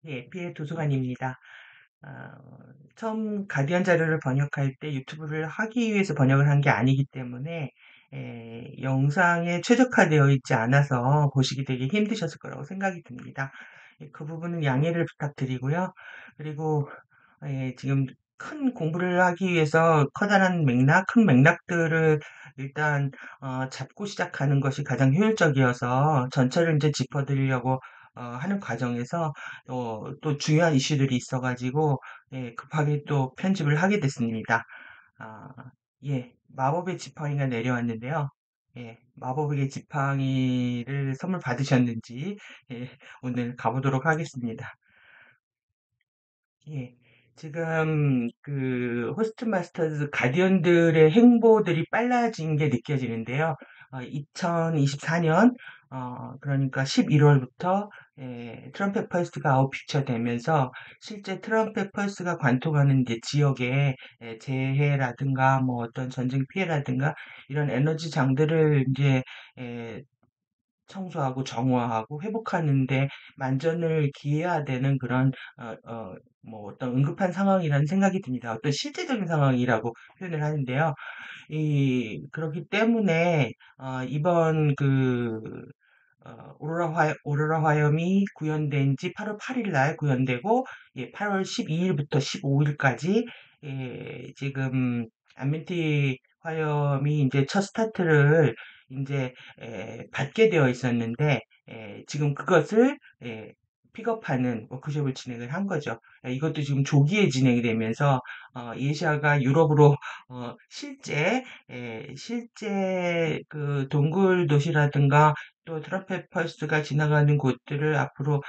예, 피해 도서관입니다. 아, 처음 가디언 자료를 번역할 때 유튜브를 하기 위해서 번역을 한 게 아니기 때문에 영상에 최적화되어 있지 않아서 보시기 되게 힘드셨을 거라고 생각이 듭니다. 그 부분은 양해를 부탁드리고요. 그리고 지금 큰 공부를 하기 위해서 커다란 맥락, 큰 맥락들을 일단 잡고 시작하는 것이 가장 효율적이어서 전체를 이제 짚어드리려고 하는 과정에서 또 중요한 이슈들이 있어가지고 급하게 또 편집을 하게 됐습니다. 아, 예, 마법의 지팡이가 내려왔는데요. 예, 마법의 지팡이를 선물 받으셨는지 오늘 가보도록 하겠습니다. 예. 지금 그 호스트 마스터즈 가디언들의 행보들이 빨라진 게 느껴지는데요. 2024년 그러니까 11월부터 트럼펫 펄스가 아웃 피처 되면서 실제 트럼펫 펄스가 관통하는 이제 지역에 재해라든가 뭐 어떤 전쟁 피해라든가 이런 에너지 장들을 이제 에, 청소하고 정화하고 회복하는데 만전을 기해야 되는 그런 뭐 어떤 응급한 상황이라는 생각이 듭니다. 어떤 실제적인 상황이라고 표현을 하는데요. 그렇기 때문에 이번 오로라 화염이 구현된 지 8월 8일 날 구현되고 8월 12일부터 15일까지 지금 암멘티 화염이 이제 첫 스타트를 이제 받게 되어 있었는데 지금 그것을 픽업하는 워크숍을 진행을 한 거죠. 이것도 지금 조기에 진행이 되면서 예시아가 유럽으로 실제 그 동굴 도시라든가 또 트럼펫 펄스가 지나가는 곳들을 앞으로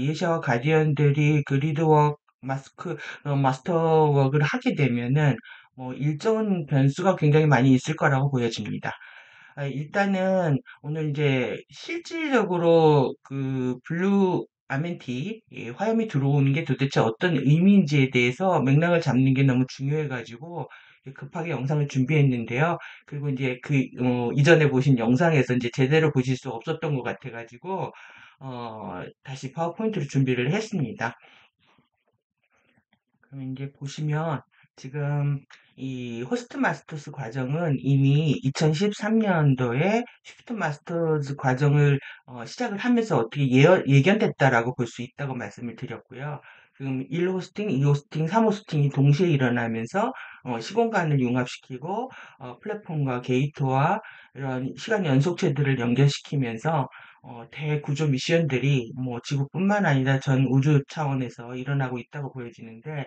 예시아와 가디언들이 그 리드워크 마스터워크를 하게 되면은 뭐 일정한 변수가 굉장히 많이 있을 거라고 보여집니다. 일단은 오늘 이제 실질적으로 그 블루 아멘티 화염이 들어오는 게 도대체 어떤 의미인지에 대해서 맥락을 잡는 게 너무 중요해가지고 급하게 영상을 준비했는데요. 그리고 이제 이전에 보신 영상에서 이제 제대로 보실 수 없었던 것 같아가지고 다시 파워포인트로 준비를 했습니다. 그럼 이제 보시면 지금 이 호스트 마스터스 과정은 이미 2013년도에 쉬프트 마스터즈 과정을 시작을 하면서 어떻게 예견됐다라고 볼 수 있다고 말씀을 드렸고요. 지금 1호스팅, 2호스팅, 3호스팅이 동시에 일어나면서 시공간을 융합시키고 플랫폼과 게이트와 이런 시간 연속체들을 연결시키면서 대구조 미션들이 뭐 지구뿐만 아니라 전 우주 차원에서 일어나고 있다고 보여지는데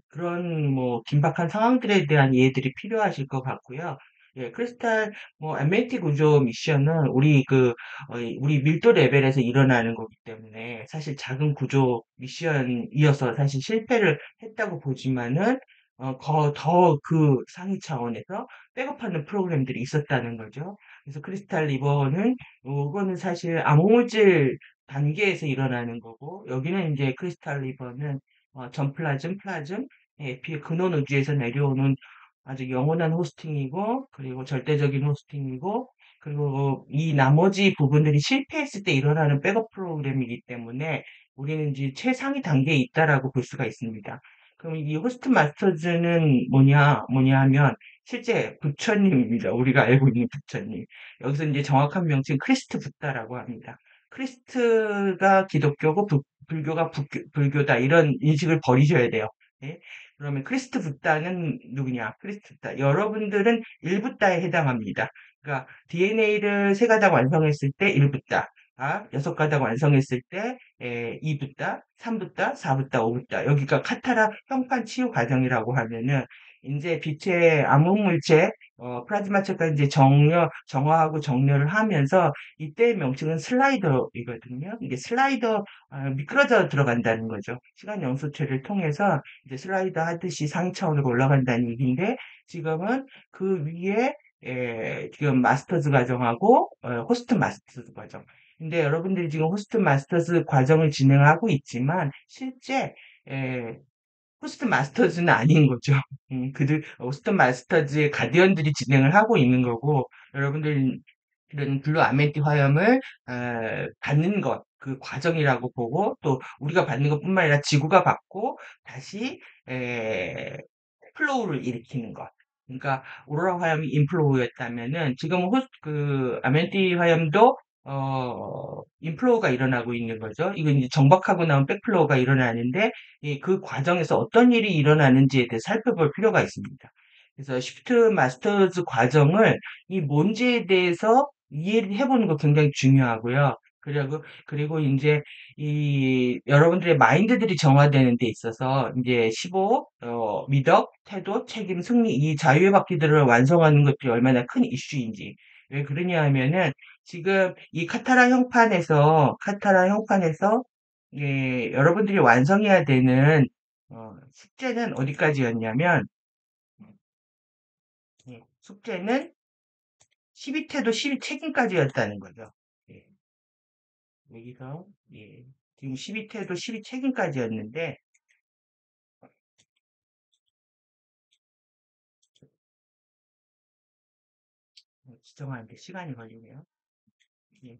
그런 뭐 긴박한 상황들에 대한 이해들이 필요하실 것 같고요. 예, 크리스탈 뭐 MAT 구조 미션은 우리 밀도 레벨에서 일어나는 거기 때문에 사실 작은 구조 미션이어서 사실 실패를 했다고 보지만은 더 그 상위 차원에서 백업하는 프로그램들이 있었다는 거죠. 그래서 크리스탈 리버는 이거는 사실 암호물질 단계에서 일어나는 거고 여기는 이제 크리스탈 리버는 전플라즘, 플라즘, 근원 우주에서 내려오는 아주 영원한 호스팅이고, 그리고 절대적인 호스팅이고, 그리고 이 나머지 부분들이 실패했을 때 일어나는 백업 프로그램이기 때문에 우리는 이제 최상위 단계에 있다라고 볼 수가 있습니다. 그럼 이 호스트 마스터즈는 뭐냐 하면 실제 부처님입니다. 우리가 알고 있는 부처님. 여기서 이제 정확한 명칭 크리스트 붓다라고 합니다. 크리스트가 기독교고 불교가 불교다 이런 인식을 버리셔야 돼요. 예? 그러면 크리스트 붓다는 누구냐? 크리스트 붓다. 여러분들은 일붓다에 해당합니다. 그러니까 DNA를 세 가닥 완성했을 때 일붓다. 여섯 가닥 완성했을 때 2붓다, 3붓다, 4붓다, 5붓다. 여기가 카타라 형판 치유 과정이라고 하면은 이제 빛의 암흑물체 플라즈마체가 이제 정화하고 정렬을 하면서 이때의 명칭은 슬라이더이거든요. 이게 슬라이더 미끄러져 들어간다는 거죠. 시간 연소체를 통해서 이제 슬라이더 하듯이 상위 차원으로 올라간다는 얘기인데 지금은 그 위에 지금 마스터즈 과정하고 호스트 마스터즈 과정. 근데 여러분들이 지금 호스트 마스터즈 과정을 진행하고 있지만 실제 에, 호스트 마스터즈는 아닌 거죠. 호스트 마스터즈의 가디언들이 진행을 하고 있는 거고, 여러분들은 블루 아멘티 화염을 받는 것, 그 과정이라고 보고 또 우리가 받는 것뿐만 아니라 지구가 받고 다시 에, 플로우를 일으키는 것. 그러니까 오로라 화염이 인플로우였다면은 지금 그 아멘티 화염도 인플로우가 일어나고 있는 거죠. 이건 이제 정박하고 나온 백플로우가 일어나는데 그 과정에서 어떤 일이 일어나는지에 대해 살펴볼 필요가 있습니다. 그래서 시프트 마스터즈 과정을 이 뭔지에 대해서 이해를 해보는 거 굉장히 중요하고요. 그리고 이제 이 여러분들의 마인드들이 정화되는 데 있어서 이제 15, 미덕, 태도, 책임, 승리 이 자유의 바퀴들을 완성하는 것들이 얼마나 큰 이슈인지. 왜 그러냐 하면은 지금 이 카타라 형판에서 예, 여러분들이 완성해야 되는 숙제는 어디까지였냐면 숙제는 12태도 12책임까지였다는 거죠. 예, 여기서 예, 지금 12태도 12책임까지였는데 지정하는데 시간이 걸리네요. 예.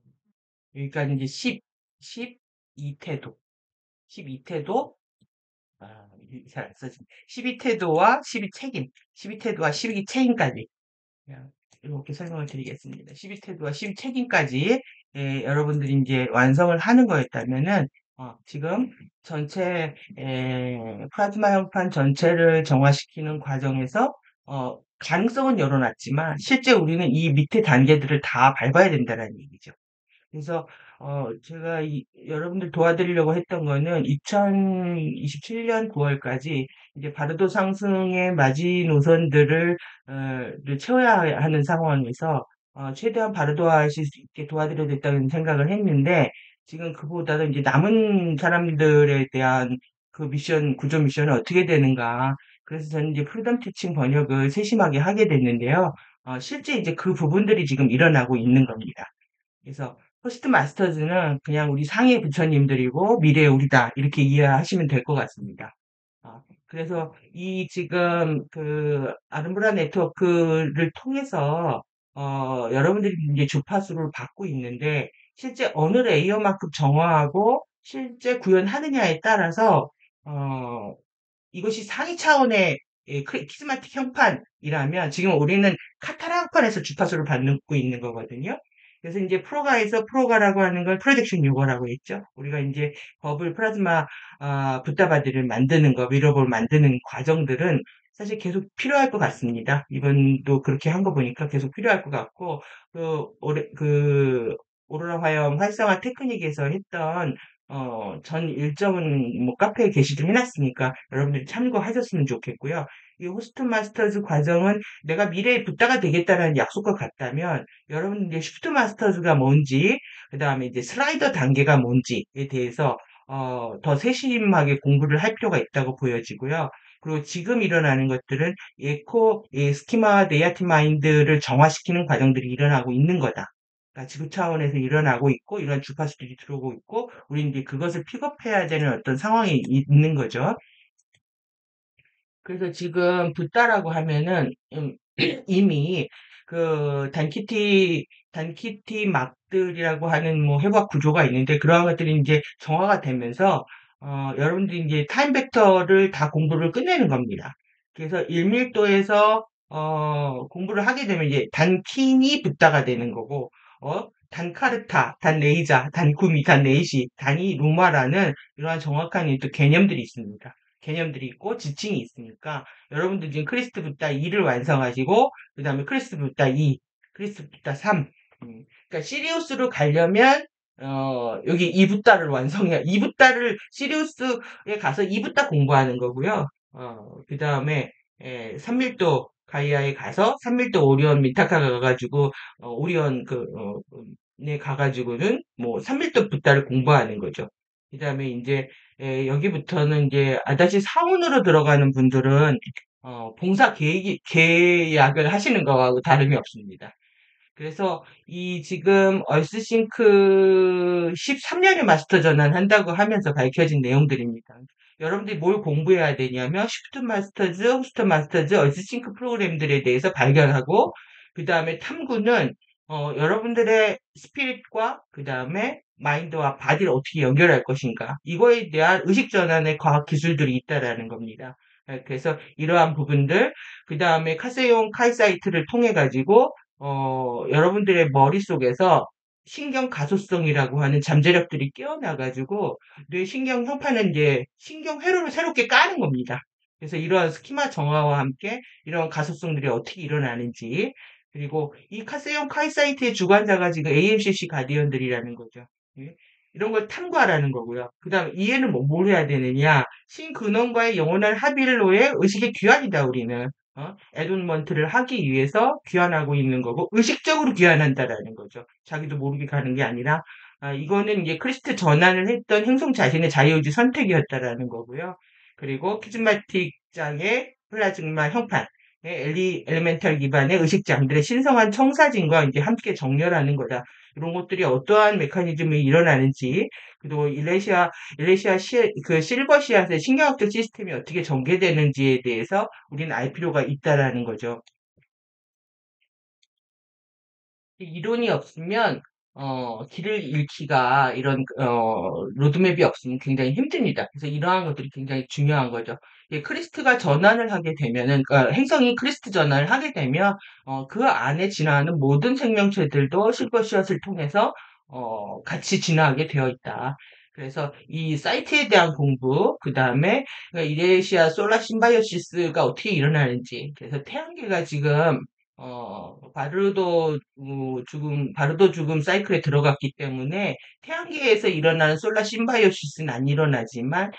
여기까지 이제 12태도, 12태도, 잘안 써지네. 12태도와 12책임, 12태도와 12책임까지. 그냥 이렇게 설명을 드리겠습니다. 12태도와 12책임까지, 여러분들이 이제 완성을 하는 거였다면은, 지금 전체, 플라즈마 형판 전체를 정화시키는 과정에서, 가능성은 열어놨지만, 실제 우리는 이 밑에 단계들을 다 밟아야 된다는 얘기죠. 그래서 제가 여러분들 도와드리려고 했던 거는 2027년 9월까지 이제 바르도 상승의 마지노선들을 채워야 하는 상황에서 최대한 바르도할 수 있게 도와드려야 됐다는 생각을 했는데 지금 그보다는 이제 남은 사람들에 대한 그 미션, 구조 미션은 어떻게 되는가. 그래서 저는 이제 프리덤 티칭 번역을 세심하게 하게 됐는데요. 실제 이제 그 부분들이 지금 일어나고 있는 겁니다. 그래서 포스트 마스터즈는 그냥 우리 상위 부처님들이고 미래의 우리다 이렇게 이해하시면 될 것 같습니다. 그래서 이 지금 그 아름브라 네트워크를 통해서 여러분들이 이제 주파수를 받고 있는데 실제 어느 레이어만큼 정화하고 실제 구현하느냐에 따라서 어, 이것이 상위 차원의 키즈마틱 형판이라면 지금 우리는 카타라 형판에서 주파수를 받고 있는 거거든요. 그래서 이제 프로가라고 하는 걸 프로젝션 유거라고 했죠. 우리가 이제 버블 플라즈마 붓다바디를 만드는 거, 미러볼 만드는 과정들은 사실 계속 필요할 것 같습니다. 이번도 그렇게 한 거 보니까 계속 필요할 것 같고 그 오로라 화염 활성화 테크닉에서 했던 전 일정은 뭐 카페에 게시를 해놨으니까 여러분들이 참고하셨으면 좋겠고요. 이 호스트 마스터즈 과정은 내가 미래에 붓다가 되겠다는 약속과 같다면 여러분 이제 쉬프트 마스터즈가 뭔지 그다음에 이제 슬라이더 단계가 뭔지에 대해서 더 세심하게 공부를 할 필요가 있다고 보여지고요. 그리고 지금 일어나는 것들은 스키마 네이아티 마인드를 정화시키는 과정들이 일어나고 있는 거다. 그러니까 지구 차원에서 일어나고 있고 이런 주파수들이 들어오고 있고 우리는 이제 그것을 픽업해야 되는 어떤 상황이 있는 거죠. 그래서 지금 붓다라고 하면은 이미 그 단키티 막들이라고 하는 뭐 해부학 구조가 있는데 그러한 것들이 이제 정화가 되면서 여러분들이 이제 타임 벡터를 다 공부를 끝내는 겁니다. 그래서 1밀도에서 공부를 하게 되면 이제 단킨이 붓다가 되는 거고 단카르타, 단레이자, 단구미, 단레이시, 단이 루마라는 이러한 정확한 또 개념들이 있습니다. 개념들이 있고 지칭이 있으니까 여러분들 지금 크리스트 붓다 2를 완성하시고 그 다음에 크리스트 붓다 2, 크리스트 붓다 3 그러니까 시리우스로 가려면 여기 2붓다를 완성해야 2붓다를 시리우스에 가서 2붓다 공부하는 거고요. 그 다음에 3밀도 가이아에 가서 3밀도 오리온 미타카가 가가지고 오리온 네 가가지고는 뭐 3밀도 붓다를 공부하는 거죠. 그 다음에 이제 여기부터는 이제 아다시 사원으로 들어가는 분들은 봉사 계약을 하시는 거하고 다름이 없습니다. 그래서 이 지금 얼스싱크 13년의 마스터 전환 한다고 하면서 밝혀진 내용들입니다. 여러분들이 뭘 공부해야 되냐면 쉬프트 마스터즈, 호스트 마스터즈, 얼스싱크 프로그램들에 대해서 발견하고 그 다음에 탐구는 여러분들의 스피릿과 그 다음에 마인드와 바디를 어떻게 연결할 것인가. 이거에 대한 의식 전환의 과학 기술들이 있다라는 겁니다. 그래서 이러한 부분들, 그 다음에 카세용 카이사이트를 통해 가지고, 여러분들의 머릿속에서 신경 가소성이라고 하는 잠재력들이 깨어나가지고, 뇌 신경 형판은 이제 신경 회로를 새롭게 까는 겁니다. 그래서 이러한 스키마 정화와 함께 이런 가소성들이 어떻게 일어나는지, 그리고 이 카세형 카이사이트의 주관자가 지금 AMCC 가디언들이라는 거죠. 예? 이런 걸 탐구하라는 거고요. 그 다음 이해는 뭘 해야 되느냐? 신근원과의 영원한 합의를 위해 의식의 귀환이다 우리는. 애돈먼트를 하기 위해서 귀환하고 있는 거고 의식적으로 귀환한다라는 거죠. 자기도 모르게 가는 게 아니라 이거는 이제 크리스트 전환을 했던 행성 자신의 자유의지 선택이었다라는 거고요. 그리고 키즈마틱 장의 플라즈마 형판 엘리멘탈 기반의 의식장들의 신성한 청사진과 이제 함께 정렬하는 거다. 이런 것들이 어떠한 메커니즘이 일어나는지, 그리고 그 실버 씨앗의 신경학적 시스템이 어떻게 전개되는지에 대해서 우리는 알 필요가 있다라는 거죠. 이론이 없으면 길을 잃기가 이런 로드맵이 없으면 굉장히 힘듭니다. 그래서 이러한 것들이 굉장히 중요한 거죠. 크리스트가 전환을 하게 되면은 행성이 크리스트 전환을 하게 되면 그 안에 진화하는 모든 생명체들도 실버시엇을 통해서 같이 진화하게 되어 있다. 그래서 이 사이트에 대한 공부, 그 다음에 이레시아 솔라 심바이오시스가 어떻게 일어나는지, 그래서 태양계가 지금 바르도 죽음 사이클에 들어갔기 때문에 태양계에서 일어나는 솔라 심바이오시스는 안 일어나지만,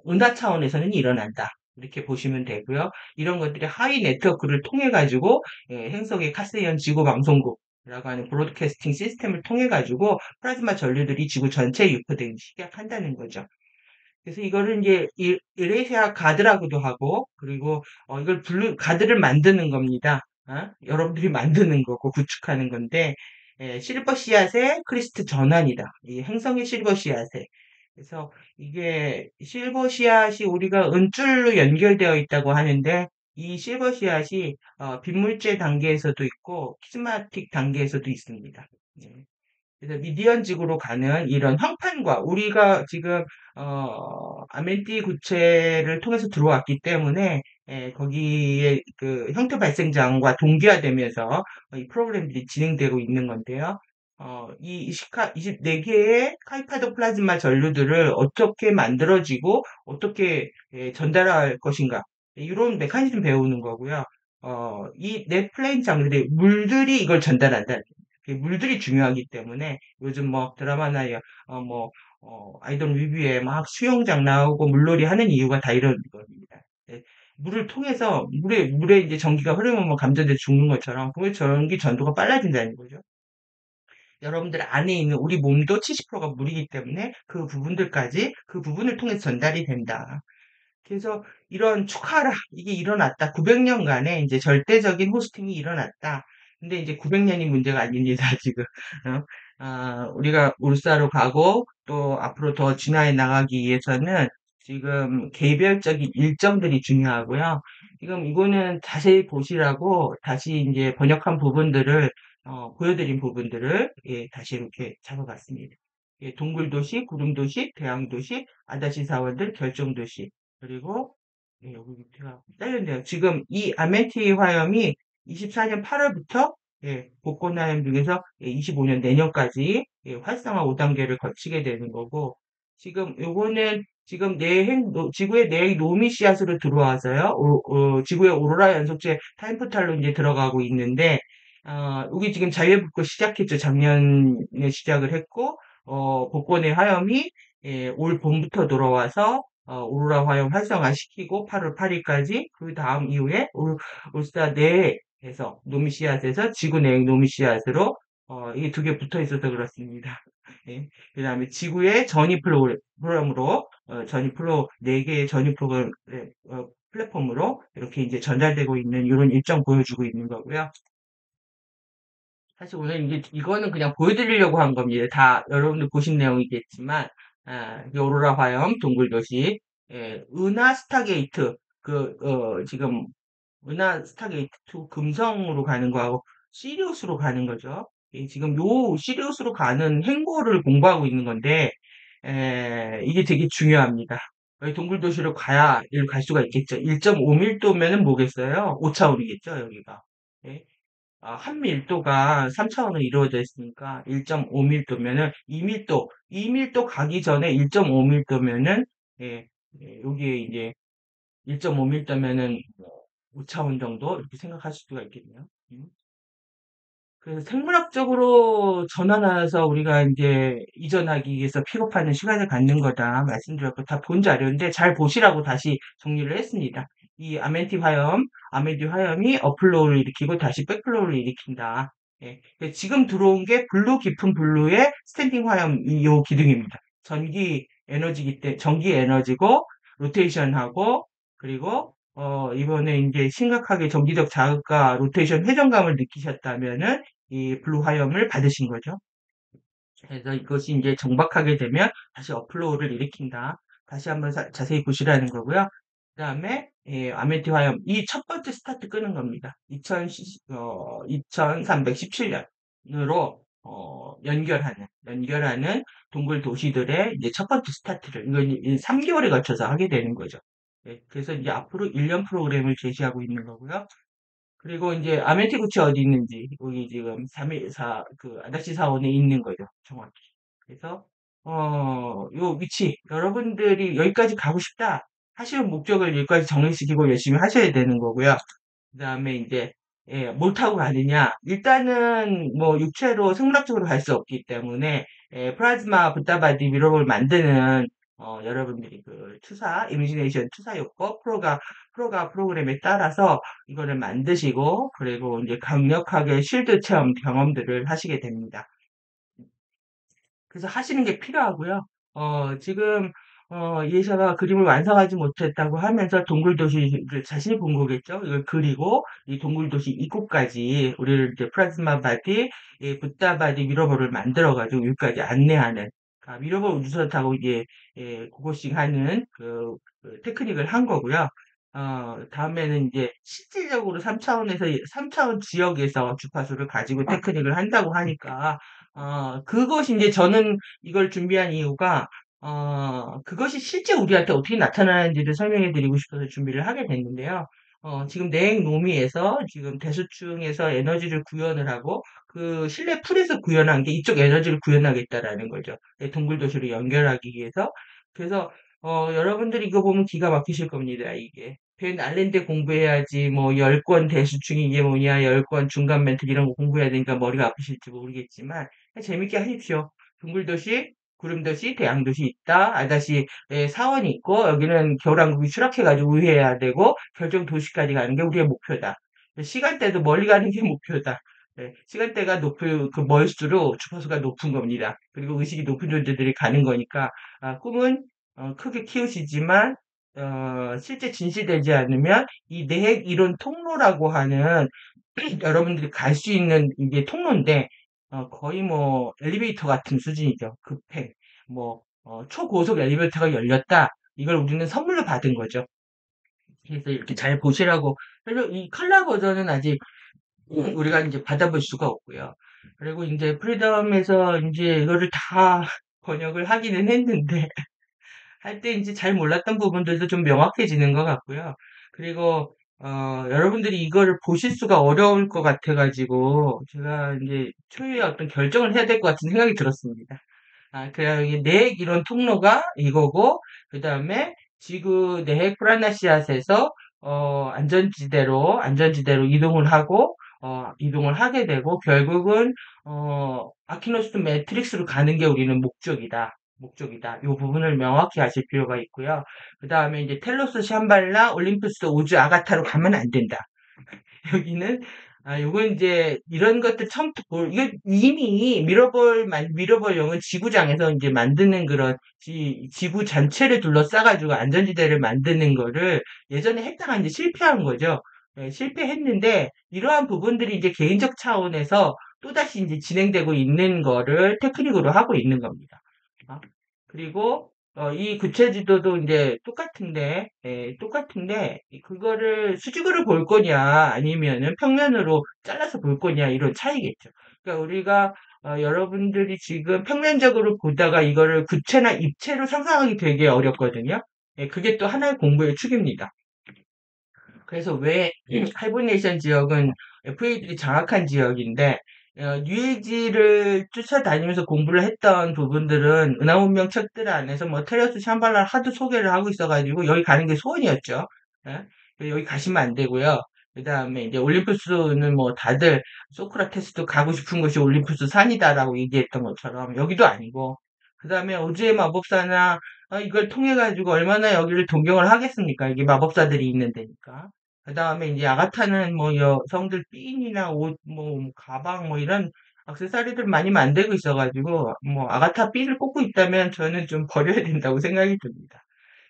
은하 차원에서는 일어난다. 이렇게 보시면 되고요. 이런 것들이 하위 네트워크를 통해 가지고 행성의 카스이언 지구 방송국 라고 하는 브로드캐스팅 시스템을 통해 가지고 플라즈마 전류들이 지구 전체에 유포되기 시작한다는 거죠. 그래서 이거를 이제 이레시아 가드라고도 하고, 그리고 이걸 가드를 만드는 겁니다. 여러분들이 만드는 거고 구축하는 건데, 실버 씨앗의 크리스트 전환이다. 이 행성의 실버 씨앗에. 그래서 이게 실버 씨앗이 우리가 은줄로 연결되어 있다고 하는데, 이 실버 씨앗이 빈물질 단계에서도 있고 키즈마틱 단계에서도 있습니다. 네. 그래서 미디언 지구로 가는 이런 형판과 우리가 지금 아멘티 구체를 통해서 들어왔기 때문에 거기에 그 형태 발생장과 동기화되면서 이 프로그램들이 진행되고 있는 건데요. 이 24개의 카이파도 플라즈마 전류들을 어떻게 만들어지고 어떻게 전달할 것인가 이런 메커니즘 배우는 거고요. 이 넷플레인 장들이 물들이 이걸 전달한다. 물들이 중요하기 때문에 요즘 뭐 드라마나 아이돌 뮤비에 막 수영장 나오고 물놀이 하는 이유가 다 이런 겁니다. 예, 물을 통해서 물에 이제 전기가 흐르면 뭐 감전돼 죽는 것처럼 그 전기 전도가 빨라진다는 거죠. 여러분들 안에 있는 우리 몸도 70%가 물이기 때문에 그 부분을 통해서 전달이 된다. 그래서 이런 축하라 이게 일어났다. 900년간의 이제 절대적인 호스팅이 일어났다. 근데 이제 900년이 문제가 아닙니다, 지금. 어? 우리가 울사로 가고 또 앞으로 더 진화해 나가기 위해서는 지금 개별적인 일정들이 중요하고요. 지금 이거는 자세히 보시라고 다시 이제 번역한 부분들을 보여드린 부분들을 다시 이렇게 잡아봤습니다. 동굴도시, 구름도시, 대왕도시, 아다시 사원들, 결정도시, 그리고 여기 밑에가 잘렸네요. 지금 이 아멘티 화염이 24년 8월부터 복권화염 중에서 25년 내년까지 활성화 5단계를 거치게 되는 거고 지금 요거는 지금 지구의 내핵 노미 씨앗으로 들어와서요. 지구의 오로라 연속체 타임포탈로 이제 들어가고 있는데 여기 지금 자유의 불꽃 시작했죠. 작년에 시작을 했고 복권의 화염이 올 봄부터 들어와서 오로라 화염 활성화시키고 8월 8일까지 그 다음 이후에 울사 내에서 노미씨앗에서 지구 내의 노미씨앗으로 이게 두 개 붙어 있어서 그렇습니다. 예. 그 다음에 지구의 전위 프로그램으로 전위 프로 네 개의 전위 프로그램 플랫폼으로 이렇게 이제 전달되고 있는 이런 일정 보여주고 있는 거고요. 사실 오늘 이거는 그냥 보여드리려고 한 겁니다. 다 여러분들 보신 내용이겠지만, 이 오로라 화염, 동굴도시, 은하 스타게이트, 지금, 은하 스타게이트 2 금성으로 가는 거하고, 시리우스로 가는 거죠. 지금 요 시리우스로 가는 행보를 공부하고 있는 건데, 이게 되게 중요합니다. 여기 동굴도시로 가야 일갈 수가 있겠죠. 1.5밀도면은 뭐겠어요? 5차원이겠죠, 여기가. 예? 한 밀도가 3차원으로 이루어져 있으니까 1.5밀도면은 2밀도 가기 전에 1.5밀도면은 예, 여기에 이제 1.5밀도면은 5차원 정도 이렇게 생각하실 수가 있겠네요. 음. 그래서 생물학적으로 전환해서 우리가 이제 이전하기 위해서 픽업하는 시간을 갖는 거다 말씀드렸고 다 본 자료인데 잘 보시라고 다시 정리를 했습니다. 이 아멘티 화염이 업플로우를 일으키고 다시 백플로우를 일으킨다. 예. 지금 들어온 게 블루 깊은 블루의 스탠딩 화염 요 기둥입니다. 전기 에너지고 로테이션하고 그리고 이번에 이제 심각하게 전기적 자극과 로테이션 회전감을 느끼셨다면은 이 블루 화염을 받으신 거죠. 그래서 이것이 이제 정박하게 되면 다시 업플로우를 일으킨다. 다시 한번 자세히 보시라는 거고요. 그 다음에 아메티 화염 이 첫 번째 스타트 끄는 겁니다. 2317년으로 연결하는 동굴 도시들의 이제 첫 번째 스타트를 이건 3개월에 걸쳐서 하게 되는 거죠. 네, 그래서 이제 앞으로 1년 프로그램을 제시하고 있는 거고요. 그리고 이제 아멘티구치 어디 있는지 여기 지금 314 그 아다시 사원에 있는 거죠. 정확히. 그래서 요 위치 여러분들이 여기까지 가고 싶다 하시는 목적을 여기까지 정리시키고 열심히 하셔야 되는 거고요. 그다음에 이제 뭘 타고 가느냐? 일단은 뭐 육체로 생물학적으로 갈 수 없기 때문에 플라즈마 붓다바디 미러볼 만드는 여러분들이 그 이미지네이션 투사 요법 프로가 프로그램에 따라서 이거를 만드시고 그리고 이제 강력하게 쉴드 체험 경험들을 하시게 됩니다. 그래서 하시는 게 필요하고요. 지금 이해샤가 그림을 완성하지 못했다고 하면서 동굴도시를 자신이 본 거겠죠. 이걸 그리고 이 동굴도시 입구까지 우리를 이제 플라즈마 바디, 이 붓다 바디 미러볼을 만들어가지고 여기까지 안내하는 미러볼 우주선 타고 이제 고고싱 하는 그 테크닉을 한 거고요. 다음에는 이제 실질적으로 3차원 지역에서 주파수를 가지고 테크닉을 한다고 하니까 그것이 이제 저는 이걸 준비한 이유가, 그것이 실제 우리한테 어떻게 나타나는지를 설명해 드리고 싶어서 준비를 하게 됐는데요. 지금 내핵 노미에서 지금 대수층에서 에너지를 구현을 하고 그 실내 풀에서 구현한 게 이쪽 에너지를 구현하겠다라는 거죠. 동굴 도시로 연결하기 위해서. 그래서 여러분들이 이거 보면 기가 막히실 겁니다. 이게. 벤 알렌데 공부해야지 뭐 열권 대수층이 이게 뭐냐 열권 중간 멘트 이런 거 공부해야 되니까 머리가 아프실지 모르겠지만 재밌게 하십시오. 둥글도시, 구름도시, 대양도시 있다. 아다시 사원이 있고 여기는 겨울왕국이 추락해가지고 우회해야 되고 결정 도시까지 가는 게 우리의 목표다. 시간대도 멀리 가는 게 목표다. 시간대가 높을 그 멀수록 주파수가 높은 겁니다. 그리고 의식이 높은 존재들이 가는 거니까 꿈은 크게 키우시지만 실제 진실되지 않으면 이 내핵 이론 통로라고 하는 여러분들이 갈 수 있는 이게 통로인데 거의 뭐 엘리베이터 같은 수준이죠. 급행 뭐 초고속 엘리베이터가 열렸다. 이걸 우리는 선물로 받은 거죠. 그래서 이렇게 잘 보시라고. 그래서 이 컬러 버전은 아직 우리가 이제 받아볼 수가 없고요. 그리고 이제 프리덤에서 이제 이거를 다 번역을 하기는 했는데 할 때 이제 잘 몰랐던 부분들도 좀 명확해지는 것 같고요. 그리고 여러분들이 이거를 보실 수가 어려울 것 같아가지고 제가 이제 초유의 어떤 결정을 해야 될 것 같은 생각이 들었습니다. 그냥 이 내핵 이론 통로가 이거고 그 다음에 지구 내핵 프라나시아스에서 안전지대로 이동을 하게 되고 결국은 아키노스 매트릭스로 가는 게 우리는 목적이다. 이 부분을 명확히 아실 필요가 있고요. 그 다음에 이제 텔로스 샴발라 올림푸스 우주 아가타로 가면 안 된다. 여기는 요건 이제 이런 것들 처음부터 이거 이미 미러볼 영은 지구장에서 이제 만드는 그런 지구 전체를 둘러싸가지고 안전지대를 만드는 거를 예전에 했다가 이제 실패한 거죠. 실패했는데 이러한 부분들이 이제 개인적 차원에서 또다시 이제 진행되고 있는 거를 테크닉으로 하고 있는 겁니다. 그리고 이 구체지도도 이제 똑같은데, 똑같은데, 그거를 수직으로 볼 거냐, 아니면은 평면으로 잘라서 볼 거냐, 이런 차이겠죠. 그러니까 우리가, 여러분들이 지금 평면적으로 보다가 이거를 구체나 입체로 상상하기 되게 어렵거든요. 그게 또 하나의 공부의 축입니다. 그래서 왜 하이버네이션 지역은 FA들이 장악한 지역인데 뉴에이지를 쫓아다니면서 공부를 했던 부분들은 은하문명 책들 안에서 뭐 테레스 샴발라를 하도 소개를 하고 있어가지고 여기 가는 게 소원이었죠. 예? 여기 가시면 안 되고요. 그 다음에 이제 올림푸스는 뭐 다들 소크라테스도 가고 싶은 곳이 올림푸스 산이다라고 얘기했던 것처럼 여기도 아니고 그 다음에 오즈의 마법사나 이걸 통해 가지고 얼마나 여기를 동경을 하겠습니까? 이게 마법사들이 있는 데니까. 그 다음에 이제 아가타는 뭐 여성들 핀이나 옷, 뭐 가방 뭐 이런 액세서리들 많이 만들고 있어가지고 뭐 아가타 핀을 꽂고 있다면 저는 좀 버려야 된다고 생각이 듭니다.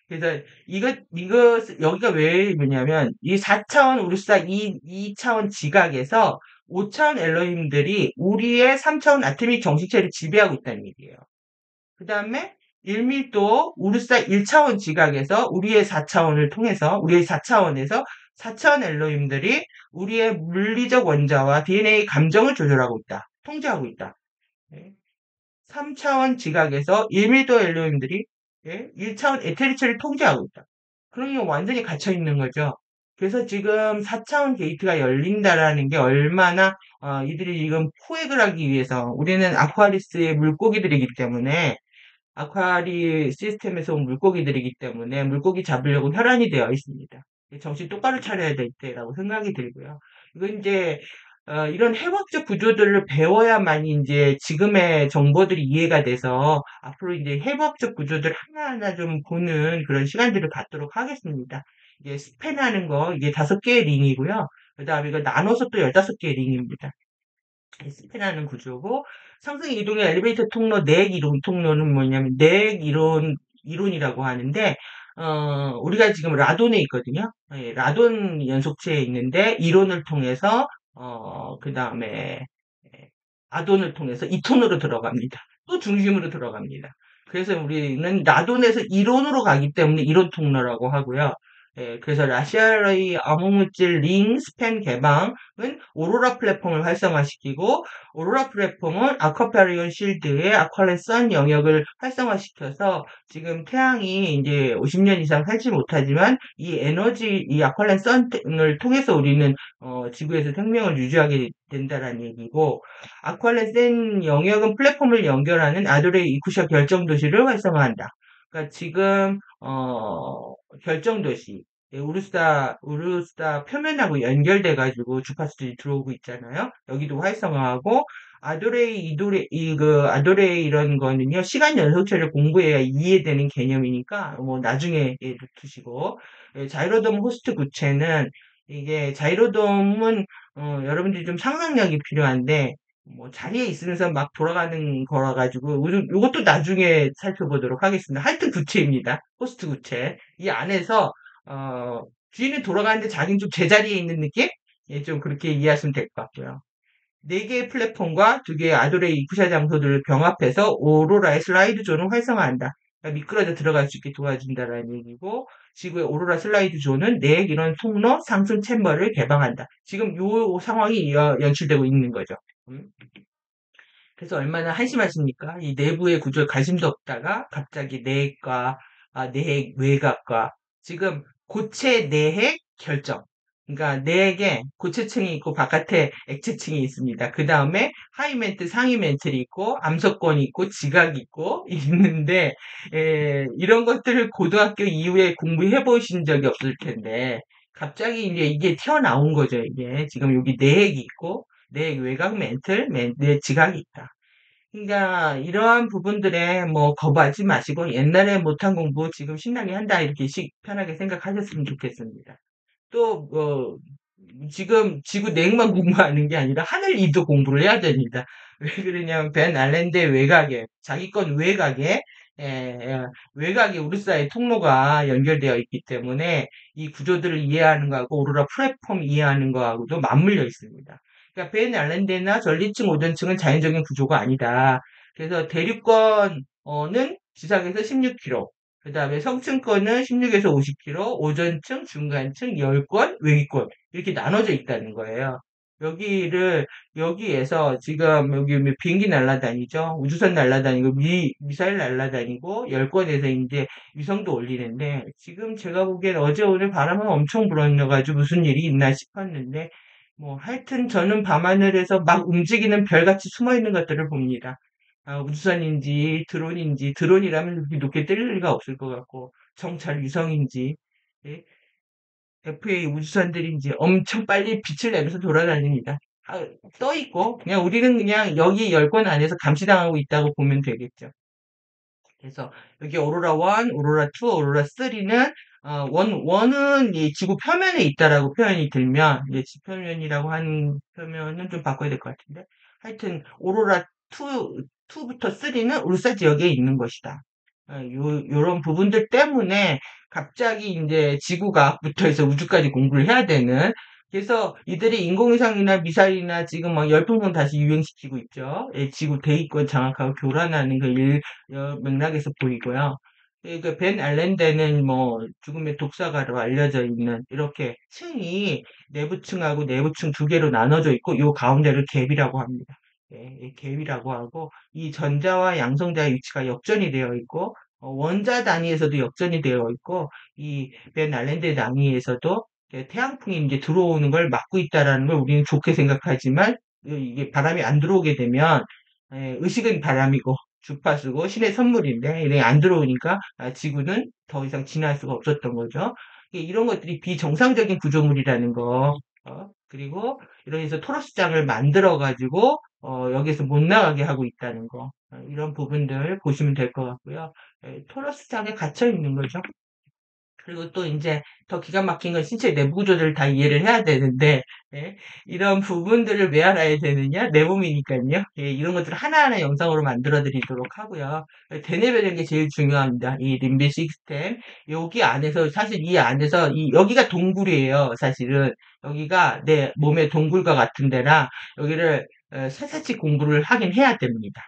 그래서 이거 여기가 왜 뭐냐면 이 4차원 우르사 2차원 지각에서 5차원 엘로힘들이 우리의 3차원 아토믹 정신체를 지배하고 있다는 얘기예요. 그 다음에 1밀도 우르사 1차원 지각에서 우리의 4차원을 통해서 우리의 4차원에서 4차원 엘로힘들이 우리의 물리적 원자와 DNA 감정을 조절하고 있다. 통제하고 있다. 3차원 지각에서 1밀도 엘로힘들이 1차원 에테리체를 통제하고 있다. 그러면 완전히 갇혀 있는 거죠. 그래서 지금 4차원 게이트가 열린다라는 게 얼마나 이들이 지금 포획을 하기 위해서 우리는 아쿠아리스의 물고기들이기 때문에 아쿠아리 시스템에서 온 물고기들이기 때문에 물고기 잡으려고 혈안이 되어 있습니다. 정신 똑바로 차려야 될 때라고 생각이 들고요. 이건 이제 이런 해부학적 구조들을 배워야만 이제 지금의 정보들이 이해가 돼서 앞으로 이제 해부학적 구조들 하나하나 좀 보는 그런 시간들을 갖도록 하겠습니다. 이제 스팬하는 거 이게 5개의 링이고요. 그 다음에 이거 나눠서 또 15개의 링입니다. 스피라는 구조고 상승 이동의 엘리베이터 통로 내액 이동 통로는 뭐냐면 내액 이론이라고 하는데 우리가 지금 라돈에 있거든요. 라돈 연속체에 있는데 이론을 통해서 그 다음에 아돈을 통해서 이톤으로 들어갑니다. 또 중심으로 들어갑니다. 그래서 우리는 라돈에서 이론으로 가기 때문에 이론 통로라고 하고요. 그래서 라시아의 암호물질 링 스팬 개방은 오로라 플랫폼을 활성화시키고 오로라 플랫폼은 아쿠아파리온 실드의 아쿠아렌 선 영역을 활성화시켜서 지금 태양이 이제 50년 이상 살지 못하지만 이 에너지 이 아쿠아렌 선을 통해서 우리는 지구에서 생명을 유지하게 된다라는 얘기고 아쿠아렌 센 영역은 플랫폼을 연결하는 아도레 이쿠샤 결정도시를 활성화한다. 그러니까 지금 결정도시 우르스타 표면하고 연결돼가지고 주파수들이 들어오고 있잖아요. 여기도 활성화하고 아도레이 이런 거는요 시간 연속체를 공부해야 이해되는 개념이니까 뭐 나중에 두시고 자이로돔 호스트 구체는 이게 자이로돔은 여러분들이 좀 상상력이 필요한데 뭐 자리에 있으면서 막 돌아가는 거라 가지고 요것도 나중에 살펴보도록 하겠습니다. 하여튼 구체입니다. 호스트 구체. 이 안에서 주인은 돌아가는데 자기는 좀 제자리에 있는 느낌? 예, 좀 그렇게 이해하시면 될 것 같고요. 4개의 플랫폼과 2개의 아도레이 구샤 장소들을 병합해서 오로라의 슬라이드 존을 활성화한다. 그러니까 미끄러져 들어갈 수 있게 도와준다라는 얘기고 지구의 오로라 슬라이드 존은 내 이런 통로 상승 챔버를 개방한다. 지금 요 상황이 연출되고 있는 거죠. 그래서 얼마나 한심하십니까? 이 내부의 구조에 관심도 없다가 갑자기 내핵과 내핵 외곽과 지금 고체 내핵 결정. 그러니까 내핵에 고체층이 있고 바깥에 액체층이 있습니다. 그 다음에 하이멘트, 상위멘틀이 있고 암석권이 있고 지각이 있고 있는데 이런 것들을 고등학교 이후에 공부해 보신 적이 없을 텐데 갑자기 이제 이게 튀어나온 거죠. 이게 지금 여기 내핵이 있고 내핵 외곽 멘틀, 내 지각이 있다. 그러니까 이러한 부분들에 뭐 거부하지 마시고 옛날에 못한 공부 지금 신나게 한다 이렇게 편하게 생각하셨으면 좋겠습니다. 또 지금 지구 내역만 공부하는 게 아니라 하늘 이도 공부를 해야 됩니다. 왜 그러냐면 벤 알렌드의 외곽에 자기 건 외곽에 외곽에 우르사의 통로가 연결되어 있기 때문에 이 구조들을 이해하는 거하고 오로라 플랫폼 이해하는 거하고도 맞물려 있습니다. 그러니까 벤 알렌드나 전리층 오존층은 자연적인 구조가 아니다. 그래서 대륙권은 지상에서 16km, 그 다음에 성층권은 16에서 50km, 오전층, 중간층, 열권, 외기권 이렇게 나눠져 있다는 거예요. 여기를 여기에서 지금 여기 비행기 날아다니죠. 우주선 날아다니고 미사일 날아다니고 열권에서 이제 위성도 올리는데 지금 제가 보기엔 어제 오늘 바람은 엄청 불어가지고 무슨 일이 있나 싶었는데 뭐 하여튼 저는 밤하늘에서 막 움직이는 별같이 숨어 있는 것들을 봅니다. 아, 우주선인지 드론인지 드론이라면 그렇게 높게 뜰 리가 없을 것 같고 정찰 위성인지 예? FA 우주선들인지 엄청 빨리 빛을 내면서 돌아다닙니다. 아, 떠 있고 그냥 우리는 그냥 여기 열권 안에서 감시당하고 있다고 보면 되겠죠. 그래서 여기 오로라 1, 오로라 2, 오로라 3는 원은 이 지구 표면에 있다라고 표현이 들면 이제 지표면이라고 하는 표현은 좀 바꿔야 될 것 같은데 하여튼 오로라 2부터 3는 울사 지역에 있는 것이다. 요런 부분들 때문에 갑자기 이제 지구과학부터 해서 우주까지 공부를 해야 되는 그래서 이들이 인공위성이나 미사일이나 지금 막 열풍선 다시 유행시키고 있죠. 예, 지구 대기권 장악하고 교란하는 맥락에서 보이고요. 벤 알렌데는 뭐 죽음의 독사가로 알려져 있는 이렇게 층이 내부층하고 내부층 두 개로 나눠져 있고 요 가운데를 갭이라고 합니다. 예, 이 갭이라고 하고 이 전자와 양성자의 위치가 역전이 되어 있고 원자 단위에서도 역전이 되어 있고 이 벤 알렌데 단위에서도 태양풍이 이제 들어오는 걸 막고 있다라는 걸 우리는 좋게 생각하지만 이게 바람이 안 들어오게 되면 의식은 바람이고 주파수고 신의 선물인데 이게 안 들어오니까 지구는 더 이상 진화할 수가 없었던 거죠. 이런 것들이 비정상적인 구조물이라는 거. 그리고 이러해서 토러스장을 만들어 가지고 여기서 못 나가게 하고 있다는 거. 이런 부분들 보시면 될 것 같고요. 토러스장에 갇혀 있는 거죠. 그리고 또 이제 더 기가 막힌 건 신체 내부 구조들을 다 이해를 해야 되는데 예, 이런 부분들을 왜 알아야 되느냐? 내 몸이니까요. 예, 이런 것들을 하나하나 영상으로 만들어 드리도록 하고요. 대뇌별인 게 제일 중요합니다. 이 림비 시스템 여기 안에서 사실 이 안에서 여기가 동굴이에요. 사실은 여기가 내 몸의 동굴과 같은 데라 여기를 샅샅이 공부를 하긴 해야 됩니다.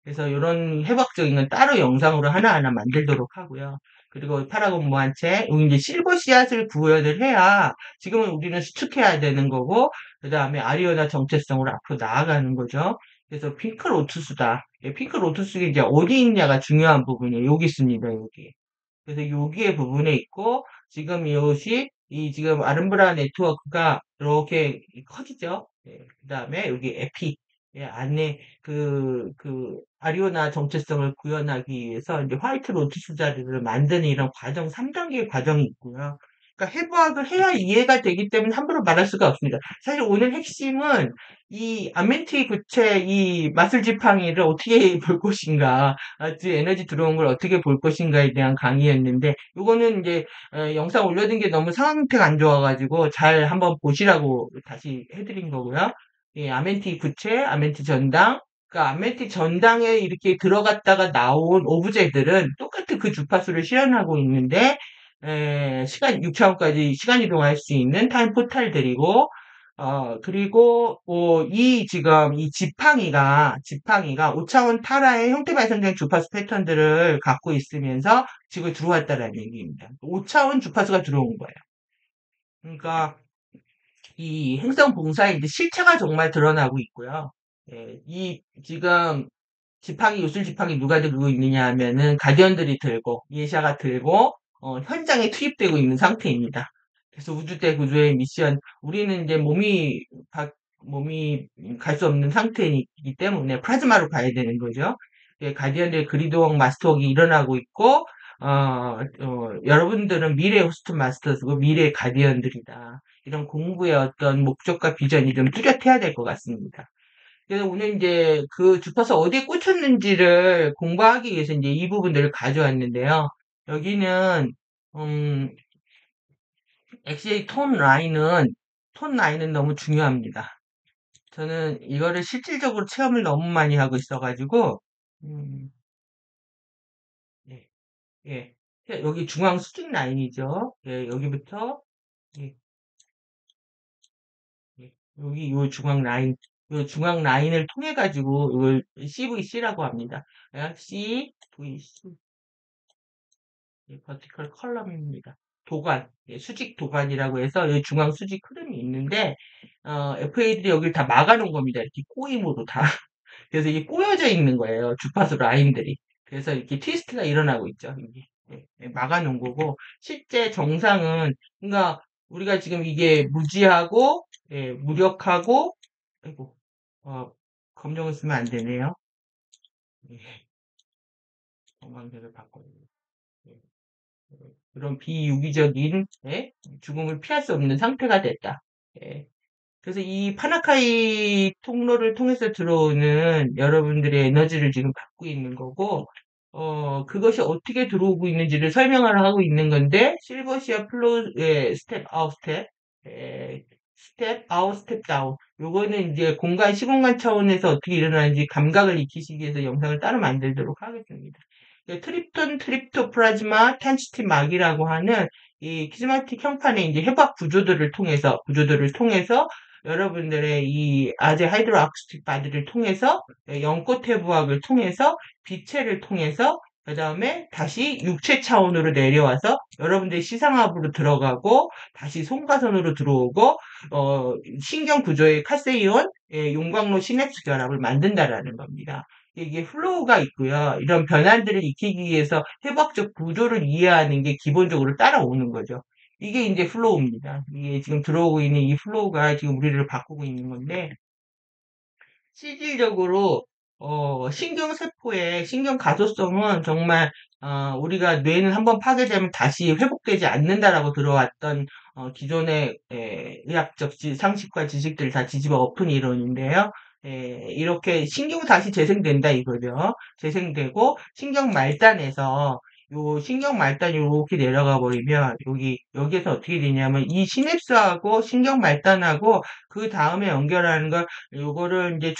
그래서 이런 해박적인 건 따로 영상으로 하나하나 만들도록 하고요. 그리고 파라곤 모한체, 여기 이제 실버 씨앗을 구현을 해야 지금은 우리는 수축해야 되는 거고, 그 다음에 아리오나 정체성으로 앞으로 나아가는 거죠. 그래서 핑크 로투스다. 핑크 로투스가 이제 어디 있냐가 중요한 부분이에요. 여기 있습니다, 여기. 그래서 여기에 부분에 있고, 지금 이것이, 이 지금 아름브라 네트워크가 이렇게 커지죠. 그 다음에 여기 에피, 안에 아리오나 정체성을 구현하기 위해서 이제 화이트 로투스 자리를 만드는 이런 과정, 3단계 과정이 있고요. 그러니까 해부학을 해야 이해가 되기 때문에 함부로 말할 수가 없습니다. 사실 오늘 핵심은 이 아멘티 구체 이 마술 지팡이를 어떻게 볼 것인가, 에너지 들어온 걸 어떻게 볼 것인가에 대한 강의였는데, 요거는 이제 영상 올려둔 게 너무 상태가 안 좋아가지고 잘 한번 보시라고 다시 해드린 거고요. 이 아멘티 구체, 아멘티 전당, 그러니까 아멘티 전당에 이렇게 들어갔다가 나온 오브제들은 똑같은 그 주파수를 실현하고 있는데, 시간 6차원까지 시간 이동할 수 있는 타임 포탈들이고, 그리고, 지금, 이 지팡이가 5차원 타라의 형태 발생된 주파수 패턴들을 갖고 있으면서 지구에 들어왔다라는 얘기입니다. 5차원 주파수가 들어온 거예요. 그러니까, 이 행성 봉사의 이제 실체가 정말 드러나고 있고요. 지금, 요술 지팡이 누가 들고 있느냐 하면은, 가디언들이 들고, 이에샤가 들고, 현장에 투입되고 있는 상태입니다. 그래서 우주대 구조의 미션, 우리는 이제 몸이 갈 수 없는 상태이기 때문에 플라즈마로 가야 되는 거죠. 가디언들의 그리드웍 마스터웍이 일어나고 있고, 여러분들은 미래 호스트 마스터즈고 미래 가디언들이다. 이런 공부의 어떤 목적과 비전이 좀 뚜렷해야 될 것 같습니다. 그래서 오늘 이제 그 주파수 어디에 꽂혔는지를 공부하기 위해서 이제 이 부분들을 가져왔는데요. 여기는, XJ 톤 라인은 너무 중요합니다. 저는 이거를 실질적으로 체험을 너무 많이 하고 있어가지고, 음, 예, 예. 여기 중앙 수직 라인이죠. 예, 여기부터, 예, 예. 여기 요 중앙 라인을 통해 가지고 이걸 CVC라고 합니다. CVC 버티컬 컬럼입니다. 도관, 수직 도관이라고 해서 여기 중앙 수직 흐름이 있는데 FA들이 여기를 다 막아놓은 겁니다. 이렇게 꼬임으로 다. 그래서 이게 꼬여져 있는 거예요. 주파수 라인들이. 그래서 이렇게 트위스트가 일어나고 있죠. 이게. 막아놓은 거고 실제 정상은 그러니까 우리가 지금 이게 무지하고 무력하고 아이고 어, 검정을 쓰면 안 되네요. 예, 검황색을 바꿔요. 예, 그런 비유기적인 죽음을 피할 수 없는 상태가 됐다. 예. 그래서 이 파나카이 통로를 통해서 들어오는 여러분들의 에너지를 지금 받고 있는 거고, 그것이 어떻게 들어오고 있는지를 설명을 하고 있는 건데, 실버시아 플로우의 스텝 아웃 스텝, 스텝 아웃 스텝 다운. 요거는 이제 공간, 시공간 차원에서 어떻게 일어나는지 감각을 익히시기 위해서 영상을 따로 만들도록 하겠습니다. 트립톤, 트립토플라즈마, 탄시티 막이라고 하는 이 키즈마틱 형판의 이제 해박 구조들을 통해서 여러분들의 이 아제 하이드로악스틱 바디를 통해서 연꽃 해부학을 통해서 빛체를 통해서 그 다음에 다시 육체 차원으로 내려와서 여러분들의 시상압으로 들어가고 다시 송가선으로 들어오고 신경 구조의 카세이온 용광로 시냅스 결합을 만든다라는 겁니다. 이게 플로우가 있고요. 이런 변환들을 익히기 위해서 해부학적 구조를 이해하는 게 기본적으로 따라오는 거죠. 이게 이제 플로우입니다. 이게 지금 들어오고 있는 이 플로우가 지금 우리를 바꾸고 있는 건데, 실질적으로, 신경세포의 신경 가소성은 정말, 우리가 뇌는 한번 파괴되면 다시 회복되지 않는다라고 들어왔던, 기존의, 의학적 상식과 지식들을 다 뒤집어 엎은 이론인데요. 이렇게 신경 다시 재생된다 이거죠. 재생되고, 신경 말단에서 요 신경 말단이 이렇게 내려가 버리면 여기에서 어떻게 되냐면 이 시냅스하고 신경 말단하고 그 다음에 연결하는 걸 요거를 이제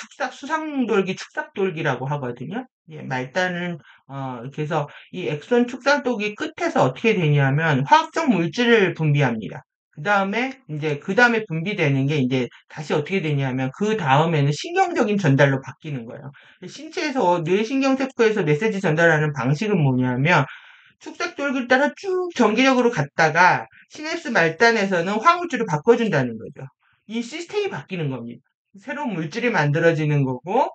축삭돌기라고 하거든요. 예, 말단은 그래서 이 엑선 축삭돌기 끝에서 어떻게 되냐면 화학적 물질을 분비합니다. 그 다음에 분비되는 게 이제 다시 어떻게 되냐면 그 다음에는 신경적인 전달로 바뀌는 거예요. 신체에서 뇌신경세포에서 메시지 전달하는 방식은 뭐냐면 축삭돌기를 따라 쭉 정기적으로 갔다가 시냅스 말단에서는 화물줄을 바꿔준다는 거죠. 이 시스템이 바뀌는 겁니다. 새로운 물질이 만들어지는 거고,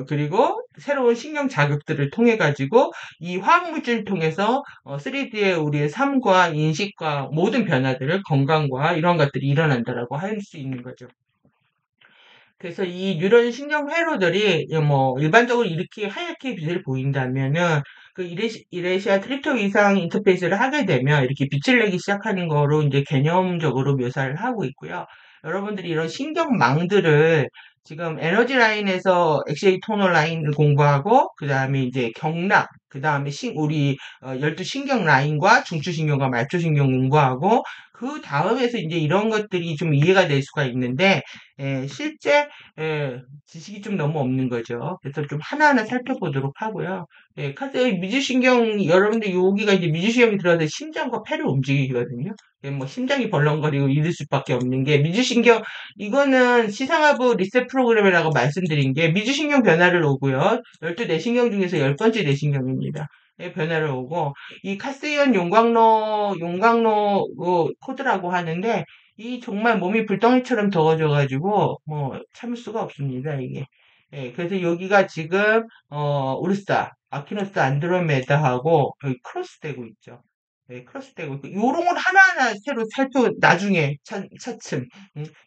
그리고 새로운 신경 자극들을 통해 가지고 이 화학 물질을 통해서 3D의 우리의 삶과 인식과 모든 변화들을 건강과 이런 것들이 일어난다라고 할 수 있는 거죠. 그래서 이 뉴런 신경 회로들이 뭐 일반적으로 이렇게 하얗게 빛을 보인다면은 그 이레시아 트리토 이상 인터페이스를 하게 되면 이렇게 빛을 내기 시작하는 거로 이제 개념적으로 묘사를 하고 있고요. 여러분들이 이런 신경망들을 지금 에너지 라인에서 엑시에이 토너 라인을 공부하고 그 다음에 이제 경락 그 다음에 우리 12신경 라인과 중추신경과 말초신경 공부하고 그 다음에서 이제 이런 것들이 좀 이해가 될 수가 있는데 실제 지식이 좀 너무 없는 거죠. 그래서 좀 하나하나 살펴보도록 하고요. 미주신경, 여러분들 여기가 이제 미주신경이 들어가서 심장과 폐를 움직이거든요. 뭐 심장이 벌렁거리고 이럴 수밖에 없는 게 미주신경, 이거는 시상하부 리셋 프로그램이라고 말씀드린 게 미주신경 변화를 오고요. 12내신경 중에서 10번째 내신경입니다. 변화를 오고 이 카세이온 용광로 코드라고 하는데 이 정말 몸이 불덩이처럼 더워져가지고 뭐 참을 수가 없습니다 이게. 그래서 여기가 지금 우르사, 아키노스 안드로메다하고 여기 크로스되고 있죠. 크로스되고 있고 요런 걸 하나하나 새로 나중에 차츰.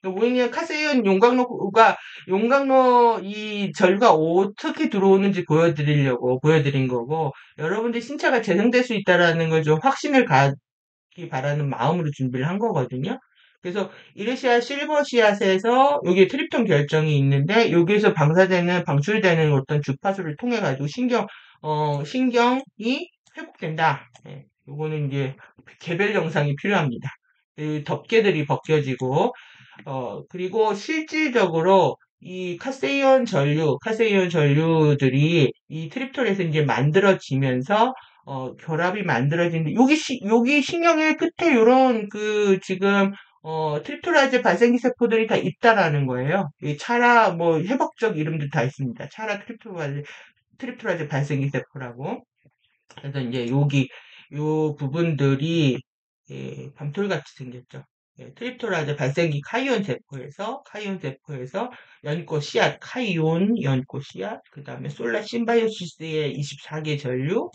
왜냐면 카세이온 용광로 이 절가 어떻게 들어오는지 보여드린 거고 여러분들 신체가 재생될 수 있다라는 걸 좀 확신을 갖기 바라는 마음으로 준비를 한 거거든요. 그래서 이레시아 실버시앗에서 여기 트립톤 결정이 있는데 여기에서 방출되는 어떤 주파수를 통해 가지고 신경이 회복된다. 요거는 이제 개별 영상이 필요합니다. 그 덮개들이 벗겨지고 그리고 실질적으로 이 카세이온 전류들이 이 트립톤에서 이제 만들어지면서 결합이 만들어지는데 여기 신경의 끝에 요런 지금 트립토라제 발생기 세포들이 다 있다라는 거예요. 이 차라 뭐 해박적 이름도 다 있습니다. 차라 트립토라제 발생기 세포라고. 그래서 이제 요 부분들이 밤톨같이 생겼죠. 트립토라제 발생기 카이온 세포에서 연꽃 씨앗, 카이온 연꽃 씨앗, 그 다음에 솔라 심바이오시스의 24개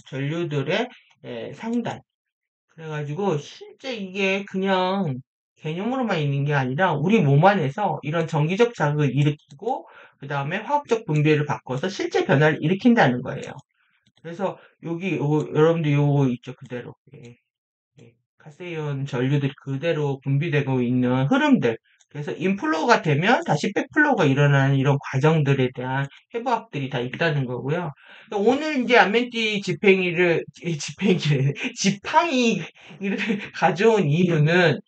전류들의 상단. 그래가지고 실제 이게 그냥 개념으로만 있는 게 아니라 우리 몸 안에서 이런 정기적 자극을 일으키고 그 다음에 화학적 분비를 바꿔서 실제 변화를 일으킨다는 거예요. 그래서 여러분들 요거 있죠 그대로. 가스이온 전류들이 그대로 분비되고 있는 흐름들. 그래서 인플로우가 되면 다시 백플로우가 일어나는 이런 과정들에 대한 해부학들이 다 있다는 거고요. 그러니까 오늘 이제 안멘티 지팡이를 가져온 이유는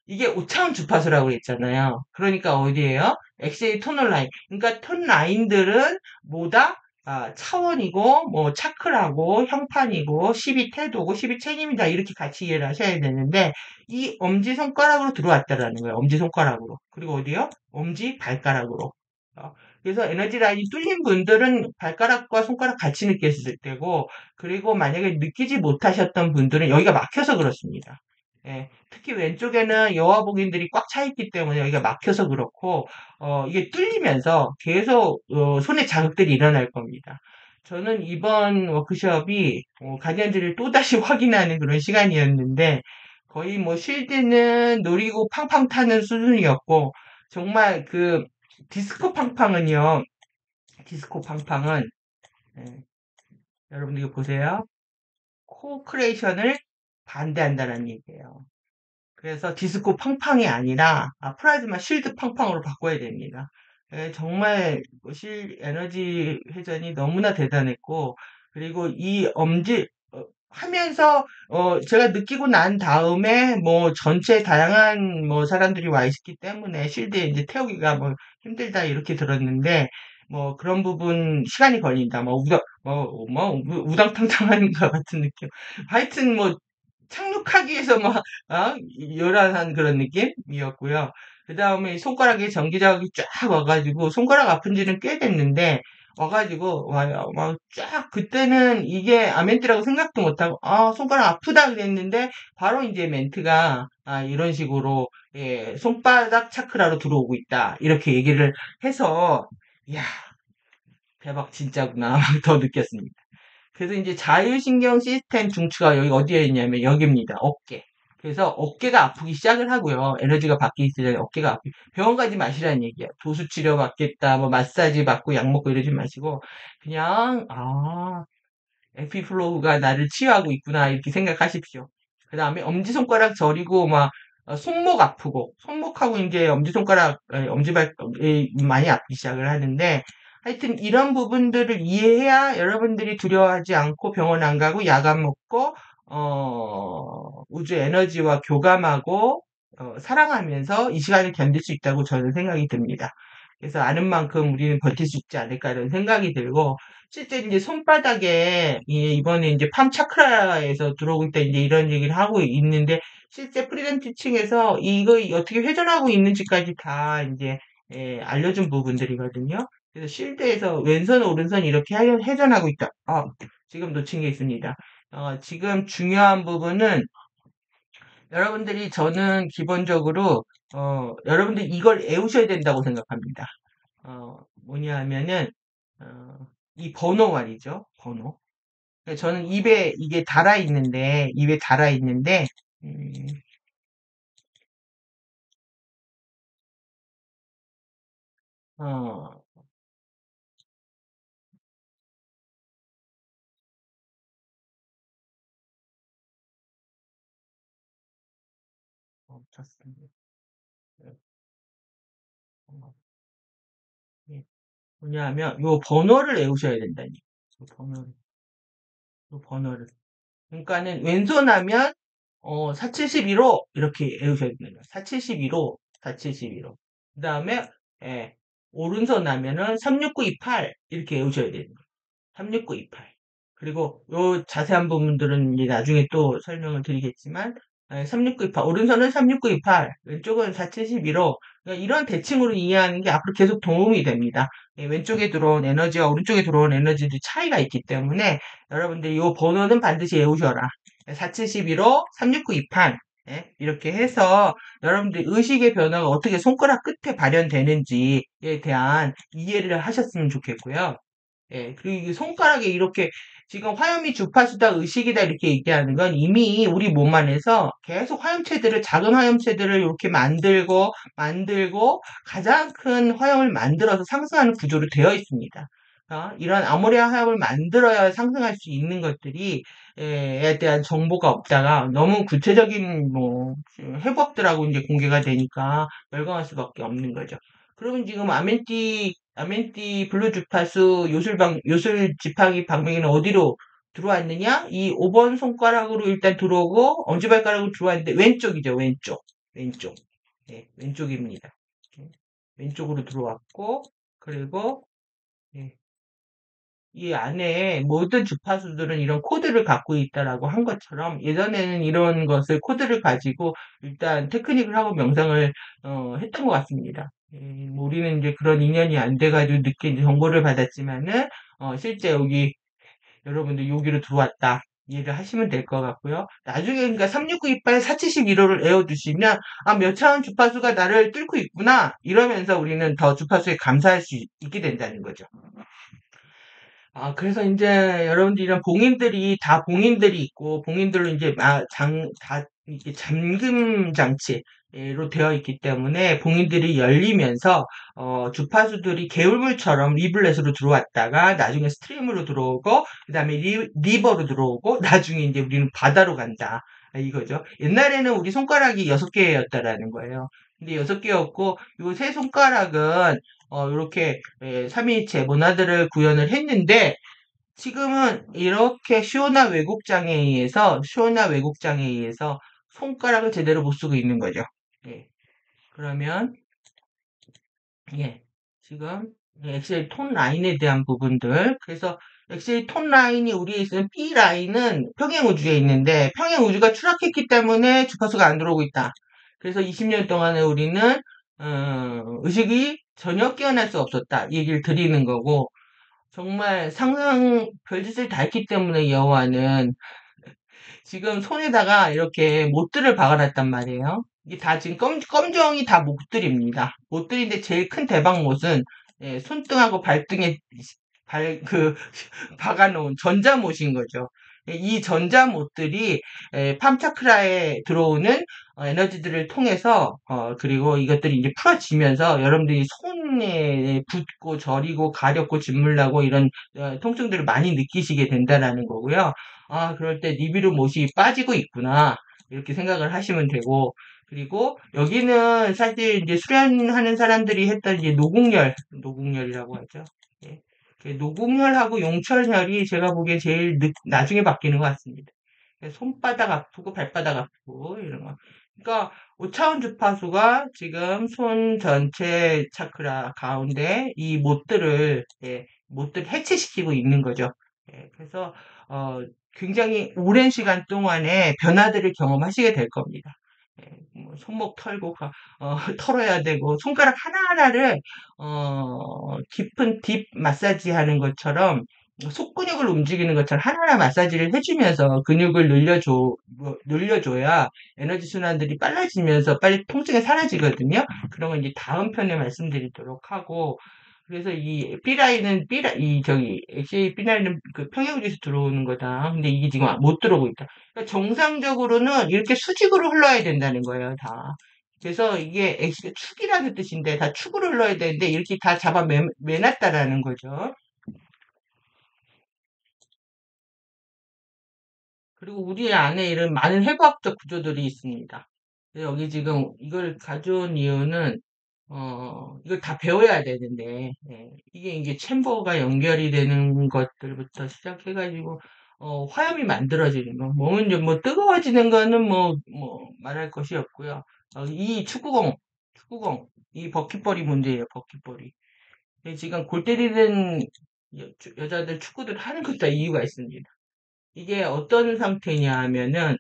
이게 5차원 주파수라고 했잖아요. 그러니까 어디예요? 엑스의 토널 라인. 그러니까 톤 라인들은 뭐다? 차원이고, 뭐, 차크라고, 형판이고, 12 태도고, 12 책임이다. 이렇게 같이 이해를 하셔야 되는데, 이 엄지손가락으로 들어왔다라는 거예요. 엄지손가락으로. 그리고 어디요? 엄지발가락으로. 어, 그래서 에너지 라인이 뚫린 분들은 발가락과 손가락 같이 느꼈을 때고, 그리고 만약에 느끼지 못하셨던 분들은 여기가 막혀서 그렇습니다. 특히 왼쪽에는 여화복인들이 꽉 차 있기 때문에 여기가 막혀서 그렇고, 이게 뚫리면서 계속, 손에 자극들이 일어날 겁니다. 저는 이번 워크숍이, 가디언즈를 또다시 확인하는 그런 시간이었는데, 거의 뭐 쉴드는 노리고 팡팡 타는 수준이었고, 정말 디스코 팡팡은, 예, 여러분들 이거 보세요. 코크레이션을 반대한다는 얘기예요. 그래서 디스코 팡팡이 아니라 플라즈마 실드 팡팡으로 바꿔야 됩니다. 정말 에너지 회전이 너무나 대단했고 그리고 이 하면서 제가 느끼고 난 다음에 뭐 전체 다양한 뭐 사람들이 와 있기 때문에 실드에 이제 태우기가 뭐 힘들다 이렇게 들었는데 뭐 그런 부분 시간이 걸린다 우당탕탕한 것 같은 느낌 하여튼 뭐 착륙하기 위해서 막, 요란한 그런 느낌이었고요. 그 다음에 손가락에 전기 자극이 쫙 와가지고, 손가락 아픈 지는 꽤 됐는데, 와가지고, 와요. 막 쫙, 그때는 이게 아멘트라고 생각도 못하고, 손가락 아프다 그랬는데, 바로 이제 멘트가, 이런 식으로, 손바닥 차크라로 들어오고 있다. 이렇게 얘기를 해서, 이야, 대박 진짜구나. 더 느꼈습니다. 그래서 이제 자율신경 시스템 중추가 여기 어디에 있냐면 여기입니다. 어깨. 그래서 어깨가 아프기 시작을 하고요. 에너지가 받기 전에 어깨가 아프기. 병원 가지 마시라는 얘기야. 도수 치료 받겠다, 뭐 마사지 받고 약 먹고 이러지 마시고 그냥 에피플로우가 나를 치유하고 있구나 이렇게 생각하십시오. 그 다음에 엄지손가락 저리고 막 손목 아프고 손목하고 이제 엄지발이 많이 아프기 시작을 하는데 하여튼 이런 부분들을 이해해야 여러분들이 두려워하지 않고 병원 안 가고 약 안 먹고 우주 에너지와 교감하고 사랑하면서 이 시간을 견딜 수 있다고 저는 생각이 듭니다. 그래서 아는 만큼 우리는 버틸 수 있지 않을까 이런 생각이 들고 실제 이제 손바닥에 이번에 이제 팜 차크라에서 들어올 때 이제 이런 얘기를 하고 있는데 실제 프리덤 티칭에서 이거 어떻게 회전하고 있는지까지 다 이제 알려준 부분들이거든요. 그래서 실드에서 왼손 오른손 이렇게 회전하고 있다. 지금 놓친 게 있습니다. 지금 중요한 부분은 여러분들이 저는 기본적으로 여러분들이 이걸 애우셔야 된다고 생각합니다. 뭐냐 하면은 어, 이 번호 말이죠. 번호. 저는 입에 달아 있는데 음, 어, 쳤습니다. 어, 예. 뭐냐 하면 요 번호를 외우셔야 된다니. 요 번호를. 요 번호를. 그러니까는 왼손 하면 472로 이렇게 외우셔야 됩니다. 472로 472로. 그다음에 예, 오른손 하면은 36928 이렇게 외우셔야 됩니다. 36928. 그리고 요 자세한 부분들은 이제 나중에 또 설명을 드리겠지만 36928 오른손은 36928 왼쪽은 472로 이런 대칭으로 이해하는 게 앞으로 계속 도움이 됩니다. 왼쪽에 들어온 에너지와 오른쪽에 들어온 에너지도 차이가 있기 때문에 여러분들 이 번호는 반드시 외우셔라. 471호, 3692판. 예, 이렇게 해서 여러분들 의식의 변화가 어떻게 손가락 끝에 발현되는지에 대한 이해를 하셨으면 좋겠고요. 예, 그리고 이 손가락에 이렇게 지금 화염이 주파수다, 의식이다 이렇게 얘기하는 건 이미 우리 몸 안에서 계속 화염체들을, 작은 화염체들을 이렇게 만들고 가장 큰 화염을 만들어서 상승하는 구조로 되어 있습니다. 이런 아모레아 화염을 만들어야 상승할 수 있는 것들이 에 대한 정보가 없다가 너무 구체적인 뭐 해부학들하고 이제 공개가 되니까 열광할 수밖에 없는 거죠. 그러면 지금 아멘띠 블루 주파수 요술 지팡이 방맹이는 어디로 들어왔느냐? 이 5번 손가락으로 일단 들어오고 엄지발가락으로 들어왔는데 왼쪽이죠, 왼쪽. 왼쪽. 네, 왼쪽입니다. 왼쪽으로 들어왔고 그리고 예, 이 안에 모든 주파수들은 이런 코드를 갖고 있다라고 한 것처럼 예전에는 이런 것을 코드를 가지고 일단 테크닉을 하고 명상을 했던 것 같습니다. 뭐 우리는 이제 그런 인연이 안 돼가지고 늦게 이제 정보를 받았지만은 실제 여기 여러분들 여기로 들어왔다. 이해를 하시면 될 것 같고요. 나중에 그러니까 36928 471호를 외워두시면 아, 몇 차원 주파수가 나를 뚫고 있구나 이러면서 우리는 더 주파수에 감사할 수 있게 된다는 거죠. 그래서 이제 여러분들 이런 봉인들이 다 봉인들이 있고 봉인들로 이제 다 이게 잠금 장치로 되어 있기 때문에 봉인들이 열리면서 주파수들이 개울물처럼 리블렛으로 들어왔다가 나중에 스트림으로 들어오고 그다음에 리버로 들어오고 나중에 이제 우리는 바다로 간다. 이거죠. 옛날에는 우리 손가락이 6개였다라는 거예요. 근데 6개였고 요 세 손가락은 요렇게 삼위일체 모나드를 구현을 했는데 지금은 이렇게 시오나 왜곡장에 의해서 손가락을 제대로 못 쓰고 있는 거죠. 예. 그러면 예. 지금 엑셀 톤 라인에 대한 부분들. 그래서 엑셀 톤 라인이 우리에 있는 B 라인은 평행 우주에 있는데 평행 우주가 추락했기 때문에 주파수가 안 들어오고 있다. 그래서 20년 동안에 우리는 의식이 전혀 깨어날 수 없었다. 이 얘기를 드리는 거고 정말 상상 별짓을 다 했기 때문에 여호와는 지금 손에다가 이렇게 못들을 박아놨단 말이에요. 이게 다 지금 검정이 다 못들입니다. 못들인데 제일 큰 대박못은 손등하고 발등에 그 박아놓은 전자못인 거죠. 이 전자못들이 팜차크라에 들어오는 에너지들을 통해서 그리고 이것들이 이제 풀어지면서 여러분들이 손에 붓고 저리고 가렵고 짓물나고 이런 통증들을 많이 느끼시게 된다라는 거고요. 그럴 때 니비루 못이 빠지고 있구나 이렇게 생각을 하시면 되고 그리고 여기는 사실 이제 수련하는 사람들이 했던 이제 노궁열이라고 하죠. 예. 노궁혈하고 용철혈이 제가 보기에 제일 나중에 바뀌는 것 같습니다. 손바닥 아프고 발바닥 아프고 이런 거. 그러니까 5차원 주파수가 지금 손 전체 차크라 가운데 이 못들 해체시키고 있는 거죠. 그래서 굉장히 오랜 시간 동안에 변화들을 경험하시게 될 겁니다. 뭐 손목 털고 털어야 되고 손가락 하나하나를 깊은 딥 마사지 하는 것처럼 속근육을 움직이는 것처럼 하나하나 마사지를 해주면서 근육을 늘려줘야 에너지 순환들이 빨라지면서 빨리 통증이 사라지거든요. 그런 건 이제 다음 편에 말씀드리도록 하고 그래서 이 엑시 B라인은 그 평형지에서 들어오는 거다. 근데 이게 지금 못 들어오고 있다. 그러니까 정상적으로는 이렇게 수직으로 흘러야 된다는 거예요, 다. 그래서 이게 엑시가 축이라는 뜻인데 다 축으로 흘러야 되는데 이렇게 다 매놨다라는 거죠. 그리고 우리 안에 이런 많은 해부학적 구조들이 있습니다. 여기 지금 이걸 가져온 이유는 이걸 다 배워야 되는데, 이게 이제 챔버가 연결이 되는 것들부터 시작해가지고, 화염이 만들어지는 거. 몸은 이제 뭐 뜨거워지는 거는 말할 것이 없고요. 이 축구공, 이 버킷볼이 문제예요, 버킷볼이. 지금 골 때리는 여자들 축구들 하는 것도 다 이유가 있습니다. 이게 어떤 상태냐 하면은,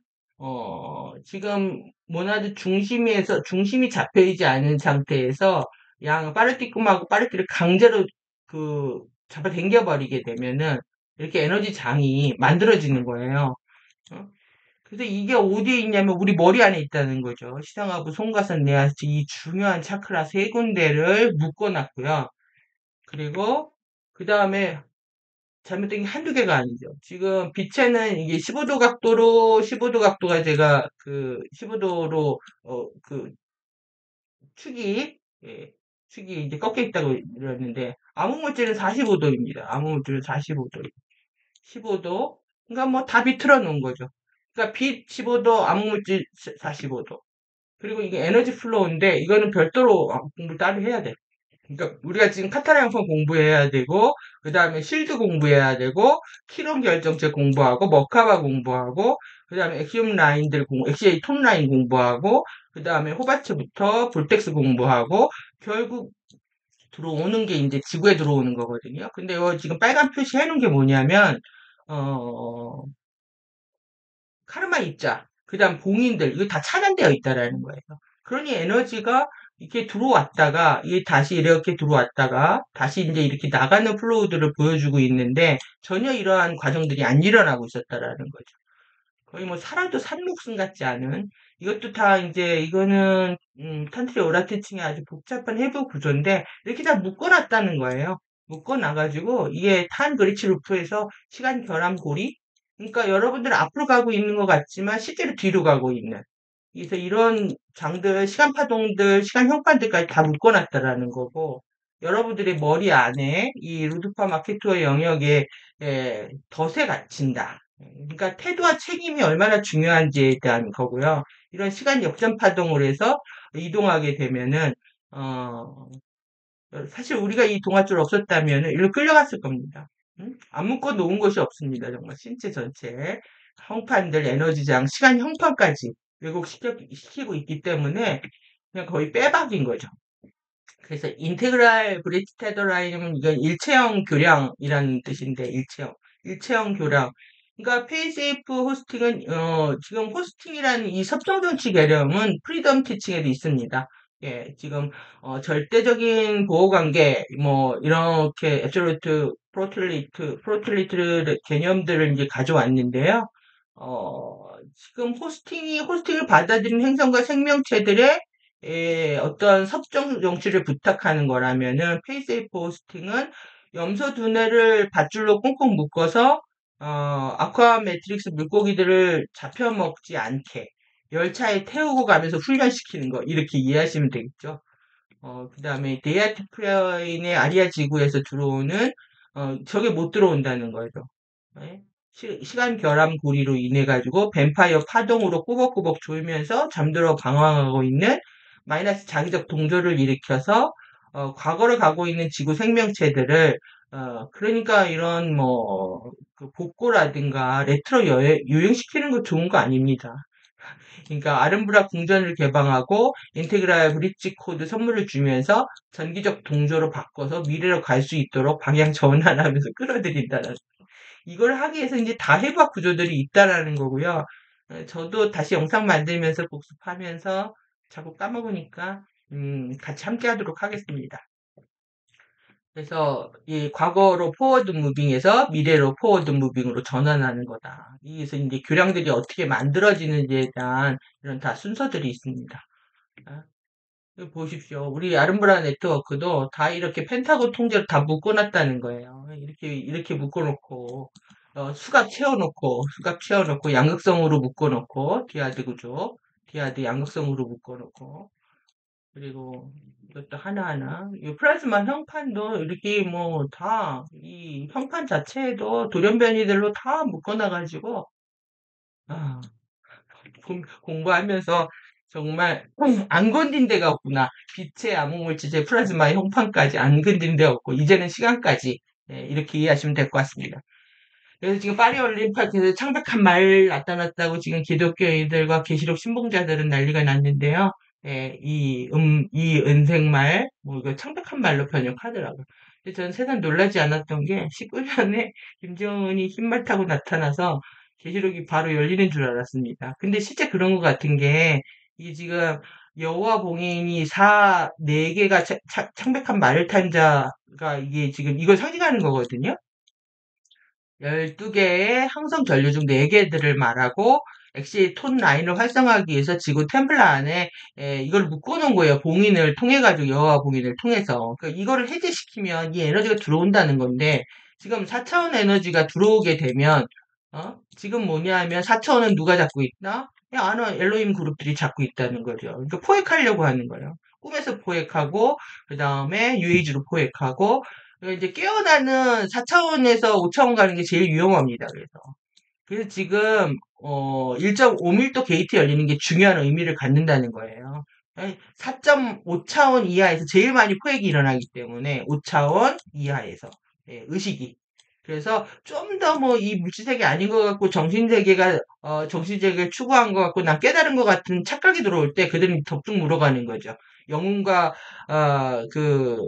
지금 모나드 중심이 잡혀있지 않은 상태에서 양 파르티꿈하고 파르티를 강제로 잡아당겨 버리게 되면은 이렇게 에너지 장이 만들어지는 거예요. 어? 그래서 이게 어디에 있냐면 우리 머리 안에 있다는 거죠. 시상하부, 송가선, 내하수 이 중요한 차크라 세 군데를 묶어놨고요. 그리고 그 다음에 잘못된 게 한두 개가 아니죠. 지금 빛에는 이게 15도 각도로 15도 각도가 제가 그 15도로 그 축이 예, 축이 이제 꺾여 있다고 이랬는데 암흑물질은 45도입니다. 암흑물질은 45도. 15도. 그러니까 뭐 다 비틀어 놓은 거죠. 그러니까 빛 15도, 암흑물질 45도. 그리고 이게 에너지 플로우인데 이거는 별도로 공부 따로 해야 돼. 그러니까 우리가 지금 카타라 형성 공부해야 되고 그 다음에 실드 공부해야 되고 키론 결정체 공부하고 머카바 공부하고 그 다음에 엑시움 라인들 엑시에이 톤 라인 공부하고 그 다음에 호바츠부터 볼텍스 공부하고 결국 들어오는 게 이제 지구에 들어오는 거거든요. 근데 이 지금 빨간 표시 해놓은 게 뭐냐면 어 카르마 입자, 그 다음 봉인들, 이거 다 차단되어 있다라는 거예요. 그러니 에너지가 이렇게 들어왔다가, 이게 다시 이렇게 들어왔다가, 다시 이제 이렇게 나가는 플로우들을 보여주고 있는데, 전혀 이러한 과정들이 안 일어나고 있었다라는 거죠. 거의 뭐 살아도 산 목숨 같지 않은, 이것도 다 이제, 이거는, 탄트리 오라트층의 아주 복잡한 해부 구조인데, 이렇게 다 묶어놨다는 거예요. 묶어놔가지고, 이게 탄 그리치 루프에서 시간 결함 고리, 그러니까 여러분들은 앞으로 가고 있는 것 같지만 실제로 뒤로 가고 있는. 그래서 이런 장들, 시간 파동들, 시간 형판들까지 다 묶어놨다라는 거고, 여러분들의 머리 안에 이 루드파 마케토의 영역에 덫에 갇힌다. 그러니까 태도와 책임이 얼마나 중요한지에 대한 거고요. 이런 시간 역전 파동을 해서 이동하게 되면은 어, 사실 우리가 이 동아줄 없었다면 일로 끌려갔을 겁니다. 응? 안 묶어 놓은 것이 없습니다. 정말 신체 전체에 형판들, 에너지장, 시간 형판까지 왜곡시키고 있기 때문에 그냥 거의 빼박인 거죠. 그래서 인테그랄 브리티테더라인은 이건 일체형 교량이라는 뜻인데 일체형 교량. 그러니까 페이세이프 호스팅은 지금 호스팅이라는 이 섭정정치 개념은 프리덤 티칭에도 있습니다. 예, 지금 절대적인 보호관계 뭐 이렇게 앱솔루트 프로틀리트 개념들을 이제 가져왔는데요. 지금 호스팅을 받아들인 행성과 생명체들의 어떤 섭정 정치를 부탁하는 거라면은 페이세이프 호스팅은 염소 두뇌를 밧줄로 꽁꽁 묶어서 아쿠아 매트릭스 물고기들을 잡혀먹지 않게 열차에 태우고 가면서 훈련시키는 거 이렇게 이해하시면 되겠죠. 그 다음에 데이아티프라인의 아리아 지구에서 들어오는 저게 못 들어온다는 거죠. 네? 시간 결함 고리로 인해 가지고 뱀파이어 파동으로 꾸벅꾸벅 졸면서 잠들어 방황하고 있는 마이너스 자기적 동조를 일으켜서 과거를 가고 있는 지구 생명체들을 그러니까 이런 그 복고라든가 레트로 유행시키는 거 좋은 거 아닙니다. 그러니까 아름브라 궁전을 개방하고 인테그랄 브릿지 코드 선물을 주면서 전기적 동조로 바꿔서 미래로 갈 수 있도록 방향 전환하면서 끌어들인다는 이걸 하기 위해서 이제 다해부학 구조들이 있다라는 거고요. 저도 다시 영상 만들면서 복습하면서 자꾸 까먹으니까 같이 함께 하도록 하겠습니다. 그래서 이 과거로 포워드 무빙에서 미래로 포워드 무빙으로 전환하는 거다. 여기서 이제 교량들이 어떻게 만들어지는지에 대한 이런 다 순서들이 있습니다. 아, 여기 보십시오. 우리 아름브라 네트워크도 다 이렇게 펜타곤 통째로 다 묶어놨다는 거예요. 이렇게 묶어놓고 수갑 채워놓고 양극성으로 묶어놓고 디아드 구조, 디아드 양극성으로 묶어놓고 그리고 이것도 하나하나 이 플라즈마 형판도 이렇게 뭐 다 이 형판 자체에도 돌연변이들로 다 묶어놔가지고 아, 공부하면서 정말 안 건든 데가 없구나. 빛의 암흑물질의 플라즈마 형판까지 안 건든 데가 없고 이제는 시간까지 이렇게 이해하시면 될 것 같습니다. 그래서 지금 파리 올림픽에서 창백한 말 나타났다고 지금 기독교인들과 계시록 신봉자들은 난리가 났는데요. 이 은색말, 뭐 이거 창백한 말로 번역하더라고요. 근데 저는 세상 놀라지 않았던 게 19년에 김정은이 흰말 타고 나타나서 계시록이 바로 열리는 줄 알았습니다. 근데 실제 그런 것 같은 게 이게 지금 여호와 봉인이 네 개가 창백한 말을 탄 자가 이게 지금 이걸 상징하는 거거든요. 12개의 항성 전류 중 4개들을 말하고 엑시톤 라인을 활성화하기 위해서 지구 템플러 안에 이걸 묶어놓은 거예요. 봉인을 통해 가지고 여와 봉인을 통해서 그러니까 이거를 해제시키면 이 에너지가 들어온다는 건데 지금 4차원 에너지가 들어오게 되면 지금 뭐냐면 4차원은 누가 잡고 있다? 그냥 아는 엘로힘 그룹들이 잡고 있다는 거죠. 그러니까 포획하려고 하는 거예요. 꿈에서 포획하고 그 다음에 유에이지로 포획하고 이제 깨어나는 4차원에서 5차원 가는 게 제일 위험합니다. 그래서 지금 1.5밀도 게이트 열리는 게 중요한 의미를 갖는다는 거예요. 4.5차원 이하에서 제일 많이 포획이 일어나기 때문에 5차원 이하에서 의식이 그래서 좀 더 뭐 이 물질세계 아닌 것 같고 정신세계를 추구한 것 같고 난 깨달은 것 같은 착각이 들어올 때 그들은 덥죽 물어가는 거죠. 영웅과 그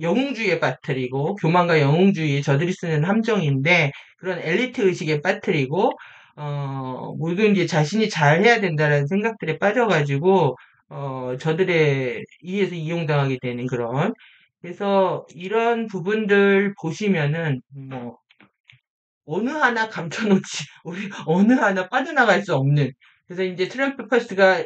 영웅주의에 빠뜨리고 교만과 영웅주의 저들이 쓰는 함정인데 그런 엘리트 의식에 빠뜨리고 뭐든지 자신이 잘해야 된다는 생각들에 빠져가지고 저들의 의해서 이용당하게 되는 그런 그래서 이런 부분들 보시면은 뭐 어느 하나 감춰놓지 우리 어느 하나 빠져나갈 수 없는 그래서 이제 트럼프 펄스가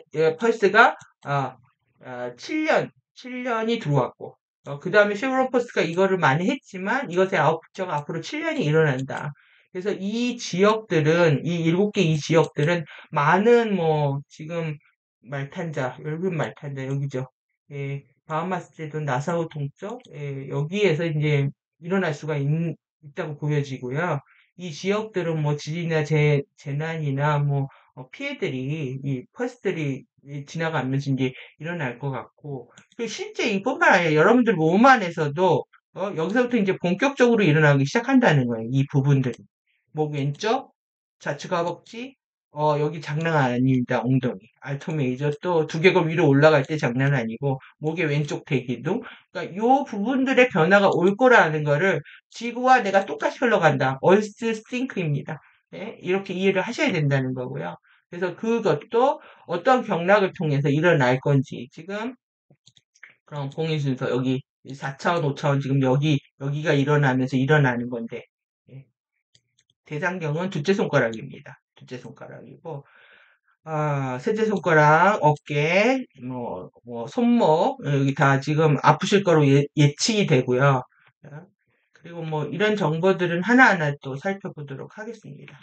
7년이 들어왔고 그 다음에 쉐브론 펄스가 이거를 많이 했지만 이것의 아웃pu트가 앞으로 7년이 일어난다. 그래서 이 지역들은 이 7개 이 지역들은 많은 뭐 지금 말탄자 열분 말탄자 여기죠. 바하마스제도 나사우 동쪽 여기에서 이제 일어날 수가 있다고 보여지고요. 이 지역들은 뭐 지진이나 재난이나 뭐 피해들이 이 펄스들이 지나가면서 이제 일어날 것 같고 실제 이뿐만 아니라 여러분들 몸 안에서도 여기서부터 이제 본격적으로 일어나기 시작한다는 거예요. 이 부분들이 목 왼쪽 좌측 허벅지 여기 장난 아닙니다. 엉덩이 알토 메이저 또 두개골 위로 올라갈 때 장난 아니고 목의 왼쪽 대기둥 그러니까 요 부분들의 변화가 올 거라는 거를 지구와 내가 똑같이 흘러간다. 얼스 싱크입니다. 네? 이렇게 이해를 하셔야 된다는 거고요. 그래서 그것도 어떤 경락을 통해서 일어날 건지 지금 그럼 봉인 순서 여기 4차원, 5차원 지금 여기가 일어나면서 일어나는 건데 예. 대장경은 둘째 손가락입니다. 둘째 손가락이고 셋째 손가락, 어깨, 손목, 여기 다 지금 아프실 거로 예측이 되고요. 그리고 뭐, 이런 정보들은 하나하나 또 살펴보도록 하겠습니다.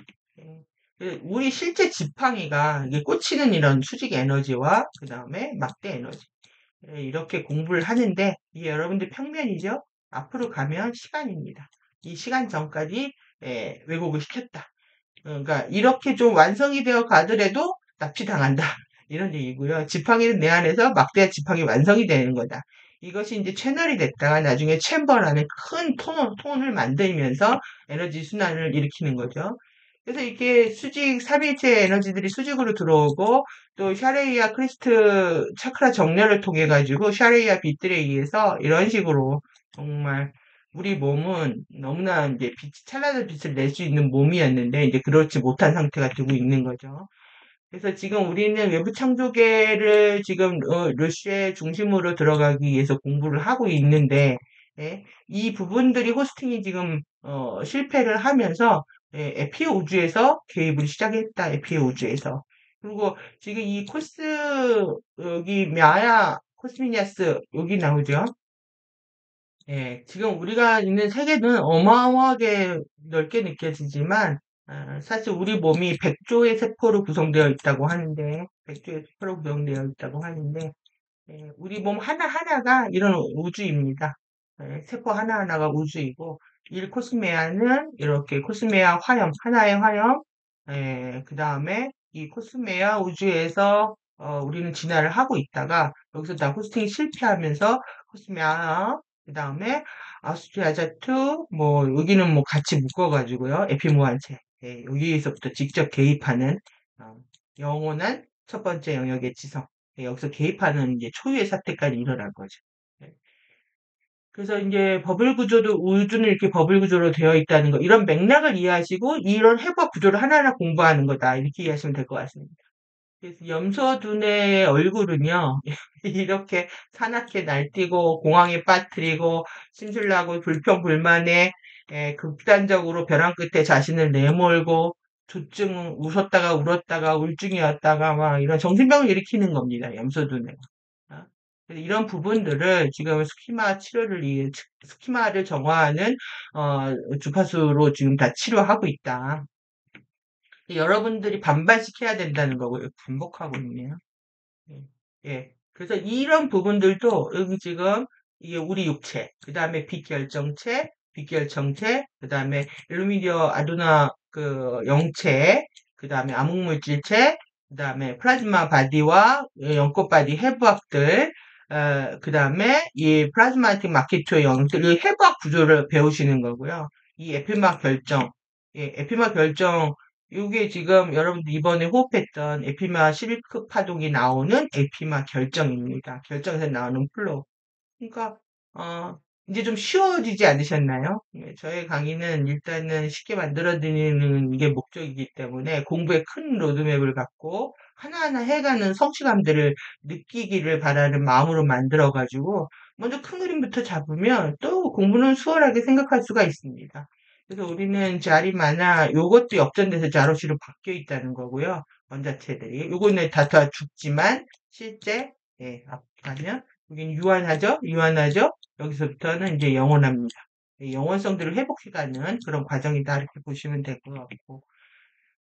우리 실제 지팡이가 이게 꽂히는 이런 수직 에너지와 그 다음에 막대 에너지. 이렇게 공부를 하는데, 이게 여러분들 평면이죠? 앞으로 가면 시간입니다. 이 시간 전까지 왜곡을 시켰다. 그러니까 이렇게 좀 완성이 되어 가더라도 납치당한다. 이런 얘기고요. 지팡이는 내 안에서 막대한 지팡이 완성이 되는 거다. 이것이 이제 채널이 됐다가 나중에 챔버라는 큰 톤을 만들면서 에너지 순환을 일으키는 거죠. 그래서 이렇게 수직, 삼일체 에너지들이 수직으로 들어오고 또 샤레이아 크리스트 차크라 정렬을 통해 가지고 샤레이아 빛들에 의해서 이런 식으로 정말 우리 몸은 너무나 이제 찬란한 빛을 낼 수 있는 몸이었는데 이제 그렇지 못한 상태가 되고 있는 거죠. 그래서 지금 우리는 외부 창조계를 지금 루시의 중심으로 들어가기 위해서 공부를 하고 있는데 이 부분들이 호스팅이 지금 실패를 하면서 에피오 우주에서 개입을 시작했다. 에피오 우주에서 그리고 지금 이 여기 마야 코스미니아스 여기 나오죠. 지금 우리가 있는 세계는 어마어마하게 넓게 느껴지지만, 사실 우리 몸이 100조의 세포로 구성되어 있다고 하는데, 100조의 세포로 구성되어 있다고 하는데, 우리 몸 하나하나가 이런 우주입니다. 세포 하나하나가 우주이고, 1코스메아는 이렇게 코스메아 화염, 하나의 화염, 그 다음에 이 코스메아 우주에서 우리는 진화를 하고 있다가, 여기서 다 호스팅이 실패하면서 코스메아 그 다음에 아스트리아자투 여기는 뭐 같이 묶어가지고요. 에피모한체 여기에서부터 직접 개입하는 어, 영원한 첫 번째 영역의 지성 여기서 개입하는 이제 초유의 사태까지 일어난 거죠. 예. 그래서 이제 버블 구조도 우주는 이렇게 버블 구조로 되어 있다는 거 이런 맥락을 이해하시고 이런 해부학 구조를 하나하나 공부하는 거다 이렇게 이해하시면 될 것 같습니다. 그래서 염소둔의 얼굴은요, 이렇게 사납게 날뛰고, 공황에 빠뜨리고, 심술나고, 불평불만에, 극단적으로 벼랑 끝에 자신을 내몰고, 조증, 웃었다가 울었다가 우울증이 왔다가 막 이런 정신병을 일으키는 겁니다. 염소두뇌가. 어? 그래서 이런 부분들을 지금 스키마 치료를 위해 스키마를 정화하는 주파수로 지금 다 치료하고 있다. 여러분들이 반반씩 해야 된다는 거고요. 반복하고 있네요. 예. 예. 그래서 이런 부분들도 여기 지금 이게 우리 육체, 그 다음에 빛결정체, 빛결정체, 그 다음에 일루미디어 아두나 그 영체, 그 다음에 암흑물질체, 그 다음에 플라즈마 바디와 연꽃 바디 해부학들, 그 다음에 이 플라즈마틱 마케토 영들, 이 해부학 구조를 배우시는 거고요. 이 에피막 결정, 예, 에피막 결정 이게 지금 여러분들 이번에 호흡했던 에피마 11급 파동이 나오는 에피마 결정입니다. 결정에서 나오는 플로우. 그러니까 이제 좀 쉬워지지 않으셨나요? 예, 저의 강의는 일단은 쉽게 만들어드리는 게 목적이기 때문에 공부에 큰 로드맵을 갖고 하나하나 해가는 성취감들을 느끼기를 바라는 마음으로 만들어가지고 먼저 큰 그림부터 잡으면 또 공부는 수월하게 생각할 수가 있습니다. 그래서 우리는 자리마나 요것도 역전돼서 자로시로 바뀌어 있다는 거고요. 원자체들이. 요거는 다 죽지만 실제 예, 앞가면 여긴 유한하죠? 유한하죠? 여기서부터는 이제 영원합니다. 영원성들을 회복해가는 그런 과정이다. 이렇게 보시면 될 것 같고.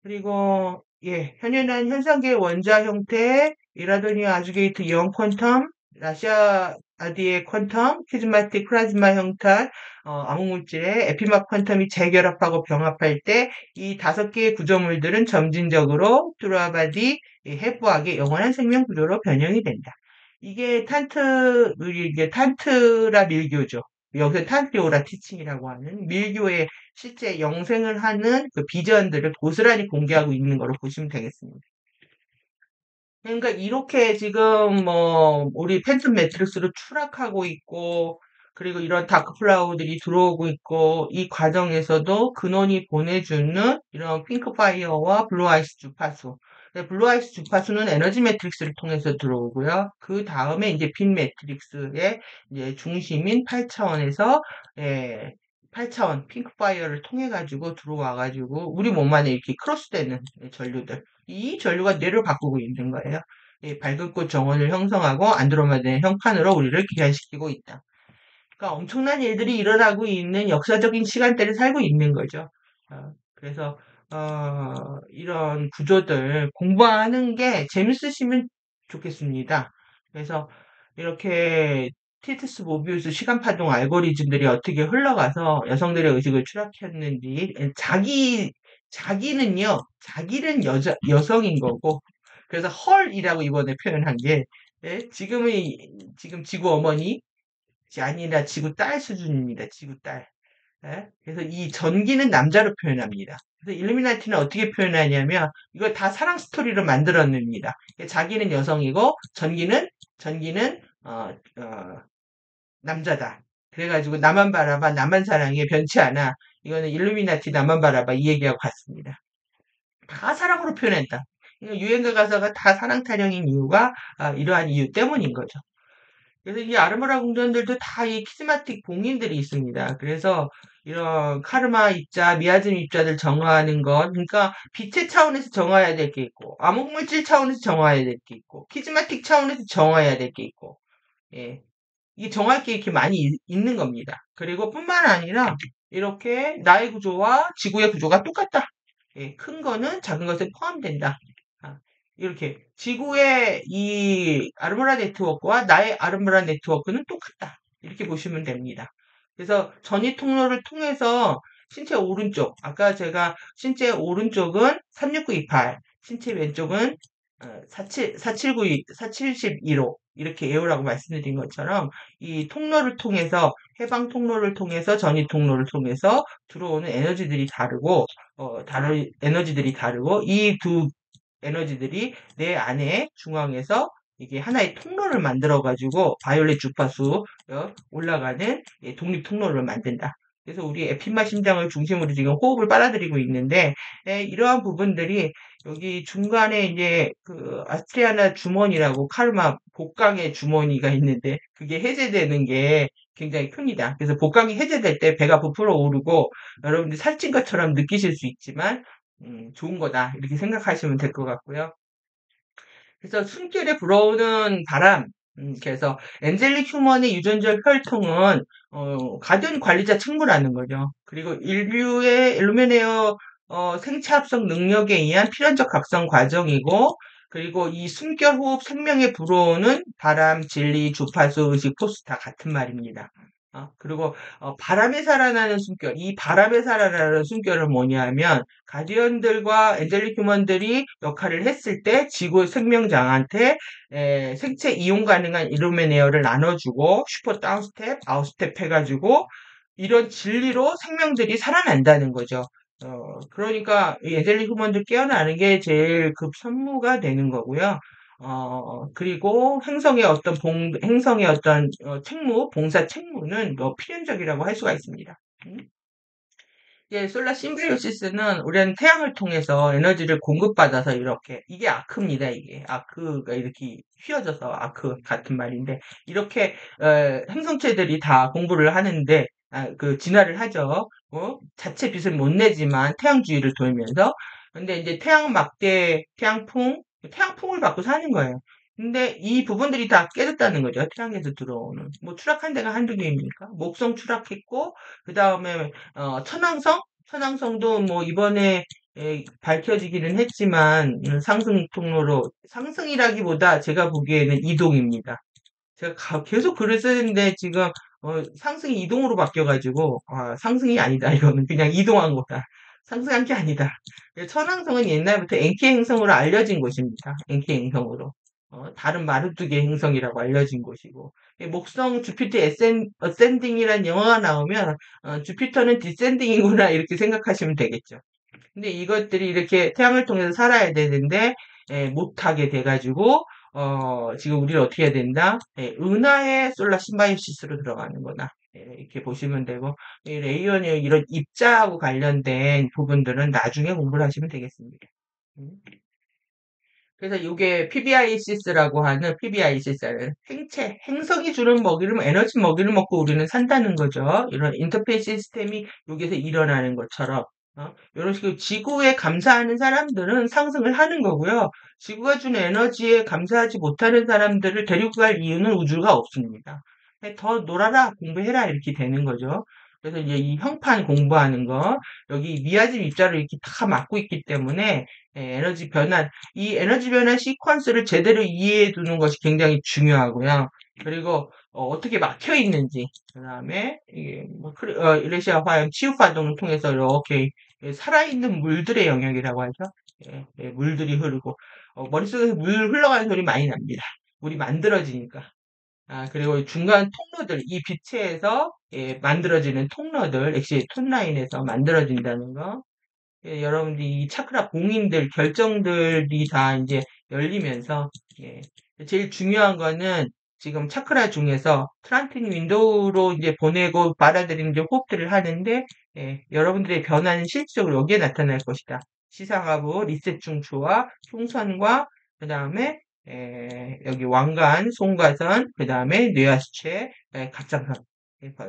그리고, 예, 현연한 현상계 원자 형태, 이라도니아 아주게이트 영 퀀텀, 라시아 아디의 퀀텀, 키즈마틱 플라즈마 형태, 암흑물질의 에피막 퀀텀이 재결합하고 병합할 때 이 5개의 구조물들은 점진적으로 뚜라바디 해부학의 영원한 생명 구조로 변형이 된다. 이게 이게 탄트라 밀교죠. 여기서 탄트오라 티칭이라고 하는 밀교의 실제 영생을 하는 그 비전들을 고스란히 공개하고 있는 거로 보시면 되겠습니다. 그러니까 이렇게 지금 뭐 우리 팬텀 매트릭스로 추락하고 있고 그리고 이런 다크 플라우들이 들어오고 있고 이 과정에서도 근원이 보내주는 이런 핑크 파이어와 블루 아이스 주파수. 블루 아이스 주파수는 에너지 매트릭스를 통해서 들어오고요. 그 다음에 이제 빈 매트릭스의 이제 중심인 8차원에서 8차원 핑크 파이어를 통해 가지고 들어와 가지고 우리 몸 안에 이렇게 크로스되는 전류들 이 전류가 뇌를 바꾸고 있는 거예요. 밝은 꽃 정원을 형성하고 안드로메다의 형판으로 우리를 기환시키고 있다. 그러니까 엄청난 일들이 일어나고 있는 역사적인 시간대를 살고 있는 거죠. 그래서 이런 구조들 공부하는 게 재밌으시면 좋겠습니다. 그래서 이렇게 티투스 모비우스 시간파동 알고리즘들이 어떻게 흘러가서 여성들의 의식을 추락했는지 자기는 여성인 거고 그래서 헐이라고 이번에 표현한 게 예? 지금 지구 어머니 아니라 지구 딸 수준입니다. 지구 딸. 예? 그래서 이 전기는 남자로 표현합니다. 그래서 일루미나티는 어떻게 표현하냐면 이걸 다 사랑 스토리로 만들어냅니다. 자기는 여성이고 전기는 남자다. 그래가지고 나만 바라봐, 나만 사랑해, 변치 않아. 이거는 일루미나티 나만 바라봐 이 얘기하고 같습니다. 다 사랑으로 표현했다. 유행가 가사가 다 사랑 타령인 이유가 이러한 이유 때문인 거죠. 그래서 이 아르모라 궁전들도 다 이 키즈마틱 봉인들이 있습니다. 그래서 이런 카르마 입자, 미아즘 입자들 정화하는 것, 그러니까 빛의 차원에서 정화해야 될 게 있고, 암흑물질 차원에서 정화해야 될 게 있고, 키즈마틱 차원에서 정화해야 될 게 있고, 예. 이게 정할 게 이렇게 많이 있는 겁니다. 그리고 뿐만 아니라 이렇게 나의 구조와 지구의 구조가 똑같다. 예, 큰 거는 작은 것에 포함된다. 이렇게 지구의 이 아르모라 네트워크와 나의 아르모라 네트워크는 똑같다. 이렇게 보시면 됩니다. 그래서 전이 통로를 통해서 신체 오른쪽, 아까 제가 신체 오른쪽은 36928, 신체 왼쪽은 472로 이렇게 에어라고 말씀드린 것처럼 이 통로를 통해서 해방 통로를 통해서 전이 통로를 통해서 들어오는 에너지들이 다르고 다른 에너지들이 다르고 이 두 에너지들이 내 안에 중앙에서 이게 하나의 통로를 만들어 가지고 바이올렛 주파수 올라가는 독립 통로를 만든다. 그래서 우리 에피마 심장을 중심으로 지금 호흡을 빨아들이고 있는데 이러한 부분들이 여기 중간에 이제 그 아스트리아나 주머니라고 카르마 복강의 주머니가 있는데 그게 해제되는 게 굉장히 큽니다. 그래서 복강이 해제될 때 배가 부풀어 오르고 여러분들이 살찐 것처럼 느끼실 수 있지만 좋은 거다. 이렇게 생각하시면 될 것 같고요. 그래서 숨결에 불어오는 바람. 그래서 엔젤릭 휴먼의 유전적 혈통은 가변 관리자 책무라는 거죠. 그리고 인류의 일루미네어 생체 합성 능력에 의한 필연적 각성 과정이고, 그리고 이 숨결 호흡 생명에 불어오는 바람, 진리, 주파수, 의식, 포스 다 같은 말입니다. 그리고 바람에 살아나는 숨결, 이 바람에 살아나는 숨결은 뭐냐면 가디언들과 엔젤릭 휴먼들이 역할을 했을 때 지구 생명장한테 생체 이용 가능한 일루미네어를 나눠주고 슈퍼 다운스텝, 아웃스텝 해가지고 이런 진리로 생명들이 살아난다는 거죠. 그러니까 이 엔젤릭 휴먼들 깨어나는 게 제일 급 선무가 되는 거고요. 그리고 행성의 어떤 책무, 봉사 책무는 뭐 필연적이라고 할 수가 있습니다. 이제 솔라 심비오시스는 우리는 태양을 통해서 에너지를 공급받아서 이렇게 이게 아크입니다. 이게 아크가 이렇게 휘어져서 아크 같은 말인데 이렇게 행성체들이 다 공부를 하는데 그 진화를 하죠. 자체 빛을 못 내지만 태양 주위를 돌면서 근데 이제 태양풍을 받고 사는 거예요. 근데 이 부분들이 다 깨졌다는 거죠. 태양에서 들어오는 뭐 추락한 데가 한두 개입니까? 목성 추락했고 그 다음에 천왕성도 뭐 이번에 밝혀지기는 했지만 상승 통로로 상승이라기보다 제가 보기에는 이동입니다. 제가 계속 글을 쓰는데 지금 상승이 이동으로 바뀌어가지고 상승이 아니다. 이거는 그냥 이동한 거다. 상승한 게 아니다. 천왕성은 옛날부터 엔키 행성으로 알려진 곳입니다. 엔키 행성으로. 다른 마르투계 행성이라고 알려진 곳이고 목성 주피터 어센딩이라는 영화가 나오면 주피터는 디센딩이구나 이렇게 생각하시면 되겠죠. 근데 이것들이 이렇게 태양을 통해서 살아야 되는데 못하게 돼가지고 지금 우리는 어떻게 해야 된다? 은하의 솔라 심바이오시스로 들어가는 거다. 이렇게 보시면 되고 이 레이온의 이런 입자하고 관련된 부분들은 나중에 공부를 하시면 되겠습니다. 음. 그래서 이게 PBICS라고 하는 PBICS는 행성이 주는 먹이를 에너지 먹이를 먹고 우리는 산다는 거죠. 이런 인터페이스 시스템이 여기서 일어나는 것처럼 이런 식으로 지구에 감사하는 사람들은 상승을 하는 거고요. 지구가 주는 에너지에 감사하지 못하는 사람들을 데리고 갈 이유는 우주가 없습니다. 더 놀아라, 공부해라 이렇게 되는 거죠. 그래서 이제 이 형판 공부하는 거 여기 미아집 입자를 이렇게 다 막고 있기 때문에 이 에너지 변환 시퀀스를 제대로 이해해 두는 것이 굉장히 중요하고요. 그리고 떻게 막혀 있는지, 그 다음에 이게 뭐 일레시아 화염 치유 파동을 통해서 이렇게 살아있는 물들의 영역이라고 하죠. 물들이 흐르고 머릿속에서 물 흘러가는 소리 많이 납니다. 물이 만들어지니까. 그리고 중간 통로들, 이 빛에서 만들어지는 통로들, 역시 톤라인에서 만들어진다는 거. 여러분들이 이 차크라 봉인들, 결정들이 다 이제 열리면서, 제일 중요한 거는 지금 차크라 중에서 트란틴 윈도우로 이제 보내고 받아들이는 이제 호흡들을 하는데, 여러분들의 변화는 실질적으로 여기에 나타날 것이다. 시상하부, 리셋 중추와 총선과, 그 다음에, 여기 왕관, 송가선, 그 다음에 뇌하수체, 갑상선,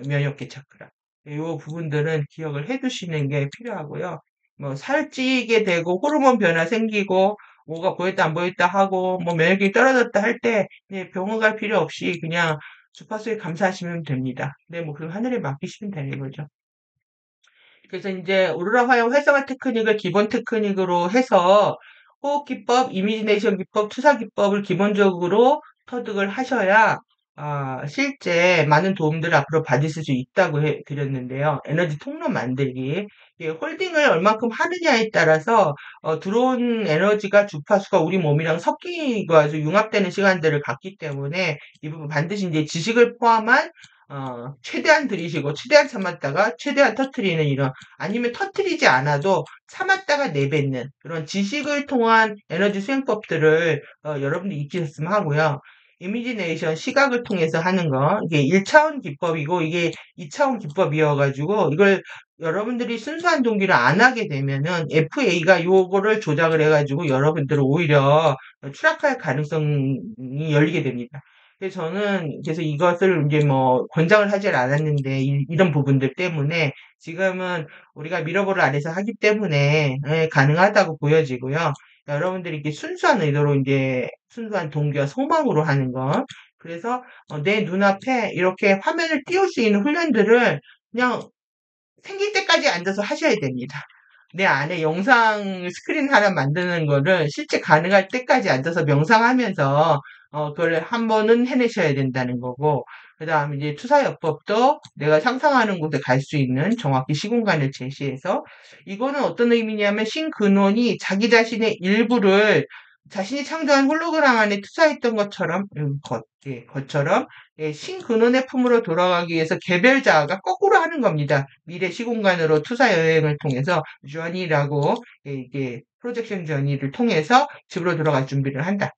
면역계 차크라. 이 부분들은 기억을 해 두시는 게 필요하고요. 뭐 살찌게 되고 호르몬 변화 생기고 뭐가 보였다 안 보였다 하고 뭐 면역력이 떨어졌다 할 때 병원 갈 필요 없이 그냥 주파수에 감사하시면 됩니다. 근데 뭐 그럼 하늘에 맡기시면 되는 거죠. 그래서 이제 오로라 화형 활성화 테크닉을 기본 테크닉으로 해서 호흡 기법, 이미지네이션 기법, 투사 기법을 기본적으로 터득을 하셔야 실제 많은 도움들을 앞으로 받으실 수 있다고 드렸는데요. 에너지 통로 만들기. 홀딩을 얼만큼 하느냐에 따라서 들어온 에너지가 주파수가 우리 몸이랑 섞이고 아주 융합되는 시간들을 갖기 때문에 이 부분 반드시 이제 지식을 포함한 최대한 들이쉬고 최대한 참았다가 최대한 터트리는 이런 아니면 터트리지 않아도 참았다가 내뱉는 그런 지식을 통한 에너지 수행법들을 여러분들이 익히셨으면 하고요. 이미지네이션 시각을 통해서 하는 거 이게 1차원 기법이고 이게 2차원 기법이어가지고 이걸 여러분들이 순수한 동기를 안 하게 되면은 FA가 요거를 조작을 해가지고 여러분들을 오히려 추락할 가능성이 열리게 됩니다. 그래서 저는 그래서 이것을 이제 뭐 권장을 하질 않았는데 런 부분들 때문에 지금은 우리가 미러볼을 안에서 하기 때문에 예, 가능하다고 보여지고요. 여러분들이 이렇게 순수한 의도로 이제 순수한 동기와 소망으로 하는 것. 그래서 내 눈앞에 이렇게 화면을 띄울 수 있는 훈련들을 그냥 생길 때까지 앉아서 하셔야 됩니다. 내 안에 영상 스크린 하나 만드는 거를 실제 가능할 때까지 앉아서 명상하면서 그걸 한 번은 해내셔야 된다는 거고, 그 다음에 이제 투사요법도 내가 상상하는 곳에 갈 수 있는 정확히 시공간을 제시해서, 이거는 어떤 의미냐면 신근원이 자기 자신의 일부를 자신이 창조한 홀로그램 안에 투사했던 것처럼, 것처럼 예, 신근원의 품으로 돌아가기 위해서 개별자가 거꾸로 하는 겁니다. 미래 시공간으로 투사 여행을 통해서 journey라고 이게 프로젝션 journey를 통해서 집으로 돌아갈 준비를 한다.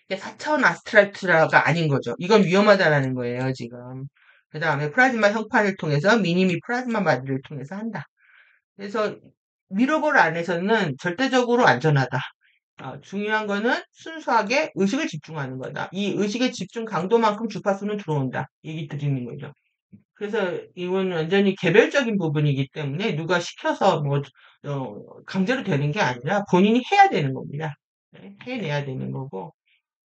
이게 4차원 아스트랄트라가 아닌 거죠. 이건 위험하다라는 거예요, 지금. 그 다음에 플라즈마 형판을 통해서 미니미 플라즈마 마디를 통해서 한다. 그래서 미러볼 안에서는 절대적으로 안전하다. 중요한 거는 순수하게 의식을 집중하는 거다. 이 의식의 집중 강도만큼 주파수는 들어온다. 얘기 드리는 거죠. 그래서 이건 완전히 개별적인 부분이기 때문에 누가 시켜서 뭐, 강제로 되는 게 아니라 본인이 해야 되는 겁니다. 네, 해내야 되는 거고.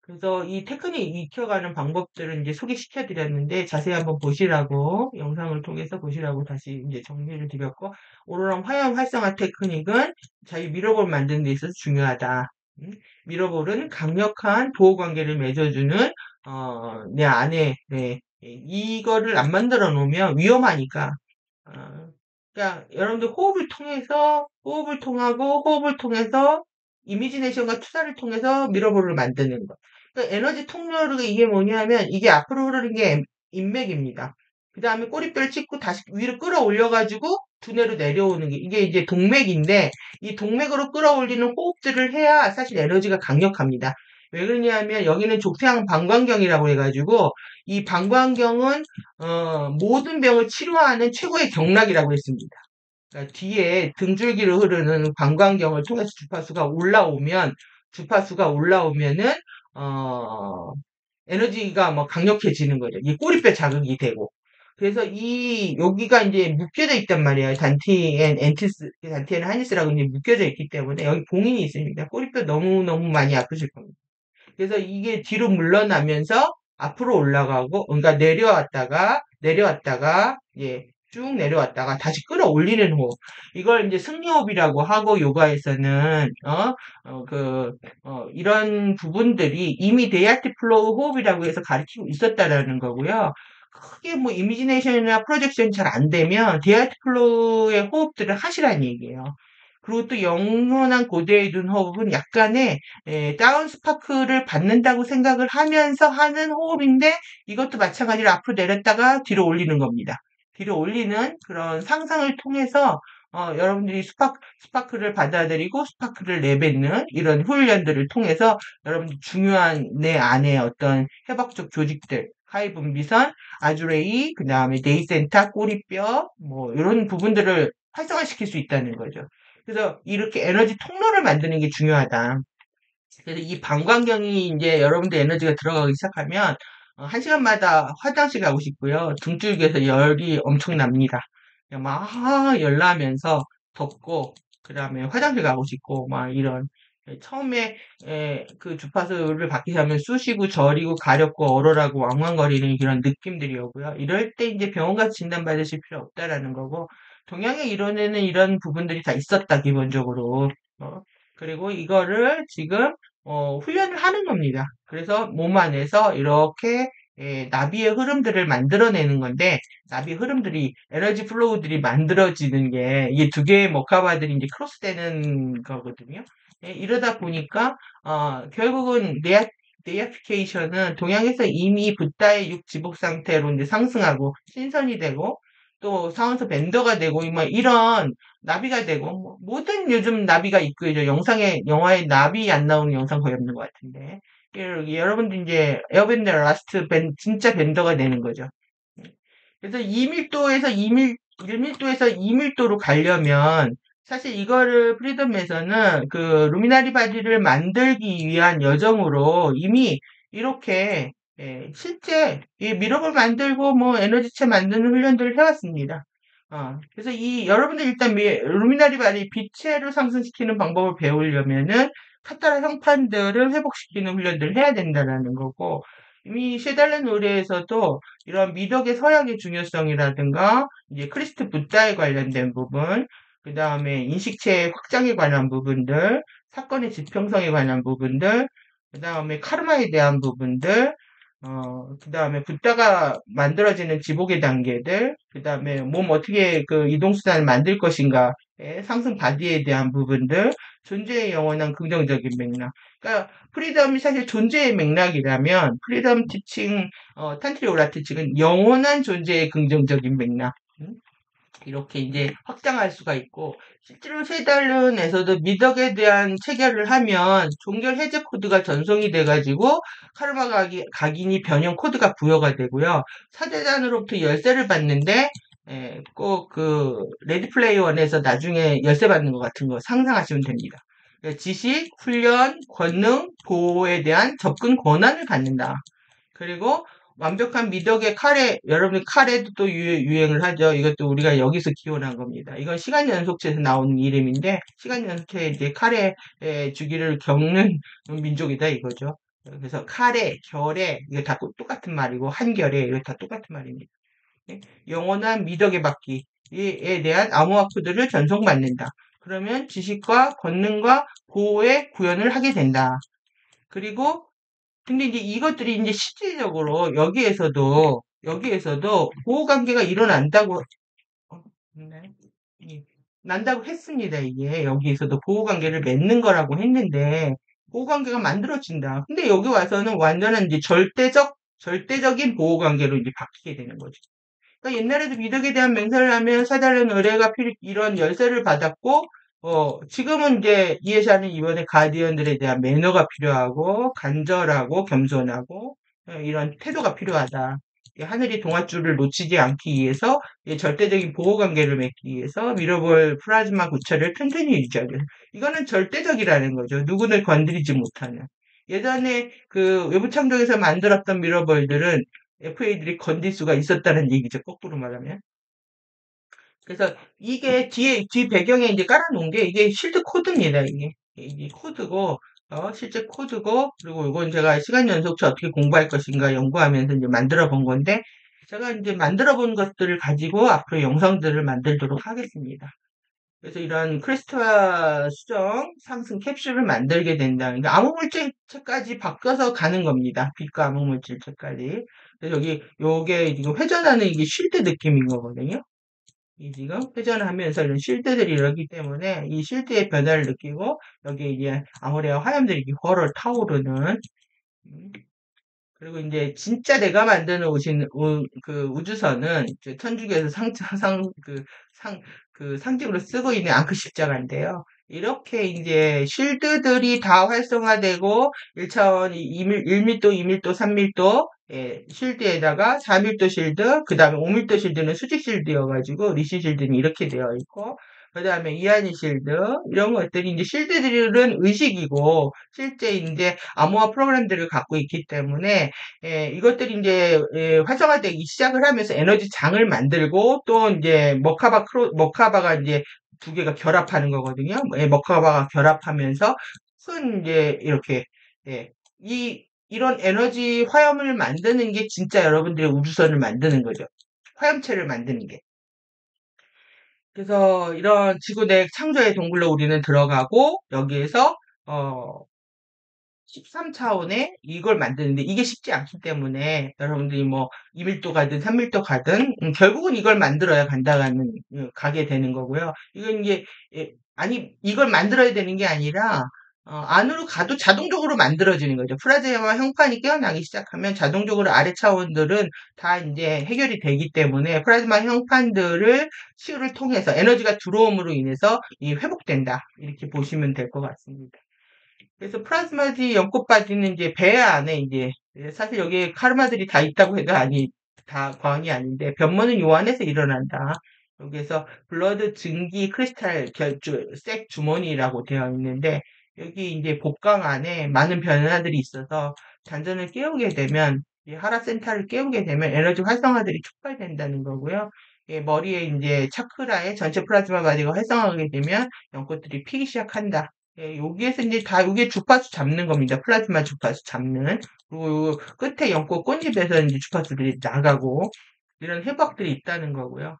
그래서 이 테크닉 익혀가는 방법들을 이제 소개시켜 드렸는데 자세히 한번 보시라고 영상을 통해서 보시라고 다시 이제 정리를 드렸고 오로라 화염 활성화 테크닉은 자기 미러볼 만드는 데 있어서 중요하다. 미러볼은 강력한 보호 관계를 맺어주는 내 안에 네, 이거를 안 만들어 놓으면 위험하니까 어, 그러니까 여러분들 호흡을 통하고 호흡을 통해서 이미지네이션과 투사를 통해서 미러볼을 만드는 거. 그러니까 에너지 통로가 이게 뭐냐면 이게 앞으로 흐르는 게 인맥입니다. 그 다음에 꼬리뼈를 찍고 다시 위로 끌어올려가지고 두뇌로 내려오는 게 이게 이제 동맥인데 이 동맥으로 끌어올리는 호흡들을 해야 사실 에너지가 강력합니다. 왜 그러냐면 여기는 족쇄형 방광경이라고 해가지고 이 방광경은 모든 병을 치료하는 최고의 경락이라고 했습니다. 그러니까 뒤에 등줄기로 흐르는 방광경을 통해서 주파수가 올라오면은 어, 에너지가 뭐 강력해지는 거죠. 이 꼬리뼈 자극이 되고. 그래서 여기가 이제 묶여져 있단 말이에요. 단티엔 하니스라고 이제 묶여져 있기 때문에 여기 봉인이 있습니다. 꼬리뼈 너무너무 많이 아프실 겁니다. 그래서 이게 뒤로 물러나면서 앞으로 올라가고, 그러니까 내려왔다가, 예, 쭉 내려왔다가 다시 끌어올리는 호흡. 이걸 이제 승리호흡이라고 하고, 요가에서는, 이런 부분들이 이미 데이아트 플로우 호흡이라고 해서 가르치고 있었다라는 거고요. 크게 뭐 이미지네이션이나 프로젝션이 잘 안 되면 데이아트 플로우의 호흡들을 하시라는 얘기예요. 그리고 또 영원한 고대에 둔 호흡은 약간의 다운 스파크를 받는다고 생각을 하면서 하는 호흡인데 이것도 마찬가지로 앞으로 내렸다가 뒤로 올리는 겁니다. 뒤로 올리는 그런 상상을 통해서 여러분들이 스파크를 받아들이고 스파크를 내뱉는 이런 훈련들을 통해서 여러분들 중요한 내 안에 어떤 해박적 조직들, 하이분비선, 아주레이, 그 다음에 데이센터, 꼬리뼈, 뭐 이런 부분들을 활성화시킬 수 있다는 거죠. 그래서 이렇게 에너지 통로를 만드는 게 중요하다. 그래서 이 방광경이 이제 여러분들 에너지가 들어가기 시작하면 1시간마다 화장실 가고 싶고요. 등줄기에서 열이 엄청납니다. 막 열나면서 덥고 그 다음에 화장실 가고 싶고 막 이런 처음에 그 주파수를 받기 위하면 쑤시고 저리고 가렵고 얼얼하고 왕왕거리는 이런 느낌들이 오고요. 이럴 때 이제 병원 가서 진단받으실 필요 없다라는 거고 동양의 이론에는 이런 부분들이 다 있었다 기본적으로 그리고 이거를 지금 훈련을 하는 겁니다. 그래서 몸 안에서 이렇게 나비의 흐름들을 만들어내는 건데 나비 흐름들이 에너지 플로우들이 만들어지는 게 이게 두 개의 머카바들이 이제 크로스되는 거거든요. 이러다 보니까 결국은 네이아피케이션은 동양에서 이미 붓다의 육지복 상태로 이제 상승하고 신선이 되고 또 상원서 밴더가 되고 막 이런 나비가 되고 뭐 모든 요즘 나비가 있고 영화에 나비 안 나오는 영상 거의 없는 것 같은데 여러분들 이제 에어밴드 라스트 진짜 밴더가 되는 거죠. 그래서 1밀도에서 2밀도로 가려면 사실 이거를 프리덤에서는 그 루미나리 바디를 만들기 위한 여정으로 이미 이렇게 실제 이 밀업을 만들고 뭐 에너지체 만드는 훈련들을 해왔습니다. 그래서 이 여러분들 일단 루미나리 바디 빛체를 상승시키는 방법을 배우려면은 카타라 형판들을 회복시키는 훈련들을 해야 된다라는 거고, 이미 셰달렌 노래에서도 이런 미덕의 서양의 중요성이라든가 이제 크리스트 붓다에 관련된 부분, 그 다음에 인식체 확장에 관한 부분들, 사건의 지평성에 관한 부분들, 그 다음에 카르마에 대한 부분들, 그 다음에 붓다가 만들어지는 지복의 단계들, 그 다음에 몸 어떻게 그 이동수단을 만들 것인가, 상승 바디에 대한 부분들, 존재의 영원한 긍정적인 맥락. 그러니까 프리덤이 사실 존재의 맥락이라면, 프리덤 티칭, 탄트리 오라 티칭은 영원한 존재의 긍정적인 맥락. 이렇게 이제 확장할 수가 있고, 실제로 쉐달른에서도 미덕에 대한 체결을 하면 종결 해제 코드가 전송이 돼가지고 카르마 각인이 변형 코드가 부여가 되고요. 사대단으로부터 열쇠를 받는데 꼭 그 레디 플레이 원에서 나중에 열쇠 받는 것 같은 거 상상하시면 됩니다. 지식, 훈련, 권능, 보호에 대한 접근 권한을 갖는다. 그리고 완벽한 미덕의 카레, 여러분 카레도 또 유행을 하죠. 이것도 우리가 여기서 기원한 겁니다. 이건 시간 연속체에서 나오는 이름인데, 시간 연속체에 이제 카레 주기를 겪는 민족이다 이거죠. 그래서 카레, 결에, 이거 다 똑같은 말이고, 한결에, 이거 다 똑같은 말입니다. 영원한 미덕의 받기에 대한 암호화 코드를 전송받는다. 그러면 지식과 권능과 보호의 구현을 하게 된다. 그리고 근데 이제 이것들이 이제 실질적으로 여기에서도 보호 관계가 일어난다고 네. 난다고 했습니다. 이게 여기에서도 보호 관계를 맺는 거라고 했는데 보호 관계가 만들어진다. 근데 여기 와서는 완전한 이제 절대적인 보호 관계로 이제 바뀌게 되는 거죠. 그러니까 옛날에도 미덕에 대한 맹세를 하면 사달라는 의뢰가 이런 열쇠를 받았고, 지금은 이제 이해샤는 이번에 가디언들에 대한 매너가 필요하고, 간절하고, 겸손하고, 이런 태도가 필요하다. 하늘이 동아줄을 놓치지 않기 위해서, 절대적인 보호관계를 맺기 위해서 미러볼 플라즈마 구체를 튼튼히 유지하게. 이거는 절대적이라는 거죠. 누구를 건드리지 못하는. 예전에 그 외부 창조에서 만들었던 미러볼들은 FA들이 건들 수가 있었다는 얘기죠. 거꾸로 말하면. 그래서 이게 뒤 배경에 이제 깔아놓은 게 이게 실드 코드입니다. 이게 코드고, 실제 코드고, 그리고 이건 제가 시간 연속체 어떻게 공부할 것인가 연구하면서 이제 만들어 본 건데, 제가 이제 만들어 본 것들을 가지고 앞으로 영상들을 만들도록 하겠습니다. 그래서 이런 크리스탈 수정 상승 캡슐을 만들게 된다. 그러니까 암호물질체까지 바꿔서 가는 겁니다. 빛과 암호물질체까지. 그래서 요게 지금 회전하는 이게 쉴드 느낌인 거거든요. 이 지금 회전을 하면서 이런 쉴드들이 이러기 때문에 이 쉴드의 변화를 느끼고 여기 이제 암호레아 화염들이 헐헐 타오르는 그리고 이제 진짜 내가 만드는 그 우주선은 천주교에서 상징으로 쓰고 있는 앙크 십자가인데요. 이렇게 이제 쉴드들이 다 활성화되고 1차원 1밀도, 2밀도, 3밀도 쉴드에다가 4밀도 쉴드, 그 다음에 5밀도 쉴드는 수직 쉴드여가지고 리시 쉴드는 이렇게 되어 있고 그 다음에 이하니 실드 이런 것들이 이제 실드들은 의식이고 실제 이제 암호화 프로그램들을 갖고 있기 때문에 이것들이 이제 활성화되기 시작을 하면서 에너지 장을 만들고 또 이제 머카바가 이제 두 개가 결합하는 거거든요. 머카바가 결합하면서 큰 이제 이렇게 예, 이런 에너지 화염을 만드는 게 진짜 여러분들의 우주선을 만드는 거죠. 화염체를 만드는 게. 그래서 이런 지구 내 창조의 동굴로 우리는 들어가고 여기에서 13차원의 이걸 만드는데 이게 쉽지 않기 때문에 여러분들이 뭐 2밀도 가든 3밀도 가든 결국은 이걸 만들어야 가게 되는 거고요. 이건 이게 아니 이걸 만들어야 되는 게 아니라 안으로 가도 자동적으로 만들어지는 거죠. 프라즈마 형판이 깨어나기 시작하면 자동적으로 아래 차원들은 다 이제 해결이 되기 때문에 플라즈마 형판들을 치유를 통해서 에너지가 들어옴으로 인해서 회복된다. 이렇게 보시면 될 것 같습니다. 그래서 플라즈마지 연꽃바지는 이제 배 안에 이제 사실 여기에 카르마들이 다 있다고 해도 다 과언이 아닌데 변모는 요 안에서 일어난다. 여기에서 블러드 증기 크리스탈 색 주머니라고 되어 있는데 여기 이제 복강 안에 많은 변화들이 있어서 잔전을 깨우게 되면 이 하라 센터를 깨우게 되면 에너지 활성화들이 촉발된다는 거고요. 예, 머리에 이제 차크라에 전체 플라즈마 바디가 활성화하게 되면 연꽃들이 피기 시작한다. 예, 여기에서 이제 다 이게 주파수 잡는 겁니다. 플라즈마 주파수 잡는. 그리고 끝에 연꽃 꽃잎에서 이제 주파수들이 나가고 이런 해박들이 있다는 거고요.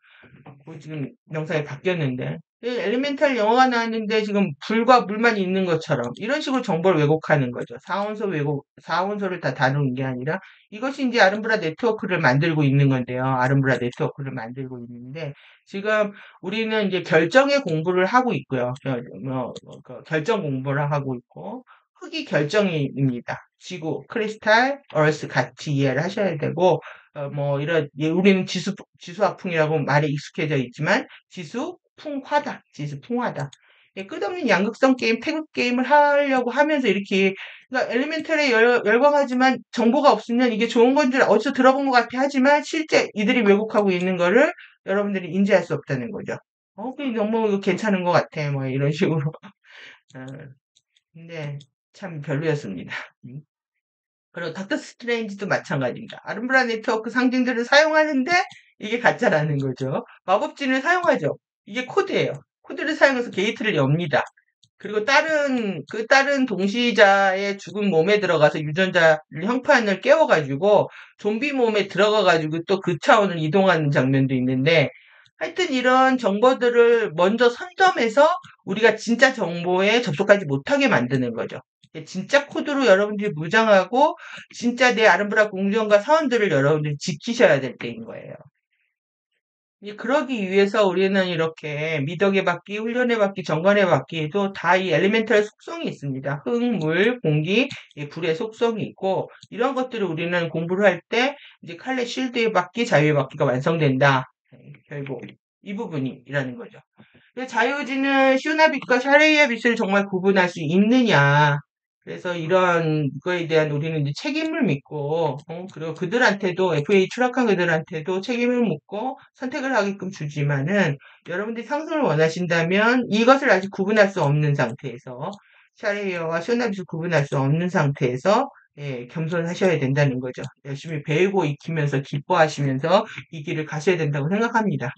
지금 명상이 바뀌었는데 엘리멘탈 영어가 나왔는데 지금 불과 물만 있는 것처럼 이런 식으로 정보를 왜곡하는 거죠. 사원소 왜곡, 사원소를 다 다루는 게 아니라 이것이 이제 아름브라 네트워크를 만들고 있는 건데요. 아름브라 네트워크를 만들고 있는데 지금 우리는 이제 결정의 공부를 하고 있고요. 결정 공부를 하고 있고 흑이 결정입니다. 지구, 크리스탈, 얼스 같이 이해를 하셔야 되고 이런, 예, 우리는 지수화풍이라고 말에 익숙해져 있지만, 지수풍화다. 지수풍화다. 예, 끝없는 양극성 게임, 태극 게임을 하려고 하면서 이렇게, 그러니까 엘리멘탈에 열광하지만 정보가 없으면 이게 좋은 건지 어디서 들어본 것 같아 하지만 실제 이들이 왜곡하고 있는 거를 여러분들이 인지할 수 없다는 거죠. 그게 너무 이거 괜찮은 것 같아. 뭐 이런 식으로. 어, 근데 참 별로였습니다. 그리고 닥터 스트레인지도 마찬가지입니다. 아름브라 네트워크 상징들을 사용하는데 이게 가짜라는 거죠. 마법진을 사용하죠. 이게 코드예요. 코드를 사용해서 게이트를 엽니다. 그리고 다른 동시자의 죽은 몸에 들어가서 유전자 형판을 깨워가지고 좀비 몸에 들어가가지고 또 그 차원을 이동하는 장면도 있는데 하여튼 이런 정보들을 먼저 선점해서 우리가 진짜 정보에 접속하지 못하게 만드는 거죠. 진짜 코드로 여러분들이 무장하고 진짜 내 아름브라 공정과 사원들을 여러분들이 지키셔야 될 때인 거예요. 그러기 위해서 우리는 이렇게 미덕의 바퀴, 훈련의 바퀴, 정관의 바퀴에도 다 이 엘리멘탈 속성이 있습니다. 흙, 물, 공기, 불의 속성이 있고 이런 것들을 우리는 공부를 할 때 이제 칼레 실드의 바퀴, 자유의 바퀴가 완성된다. 결국 이 부분이라는 거죠. 자유의지는 시오나빛과 샤레이아 빛을 정말 구분할 수 있느냐. 그래서 이런 거에 대한 우리는 이제 책임을 믿고, 그리고 그들한테도, FA 추락한 그들한테도 책임을 묻고 선택을 하게끔 주지만은, 여러분들이 상승을 원하신다면 이것을 아직 구분할 수 없는 상태에서, 샤레이아와 시오나빛을 구분할 수 없는 상태에서, 예, 겸손하셔야 된다는 거죠. 열심히 배우고 익히면서 기뻐하시면서 이 길을 가셔야 된다고 생각합니다.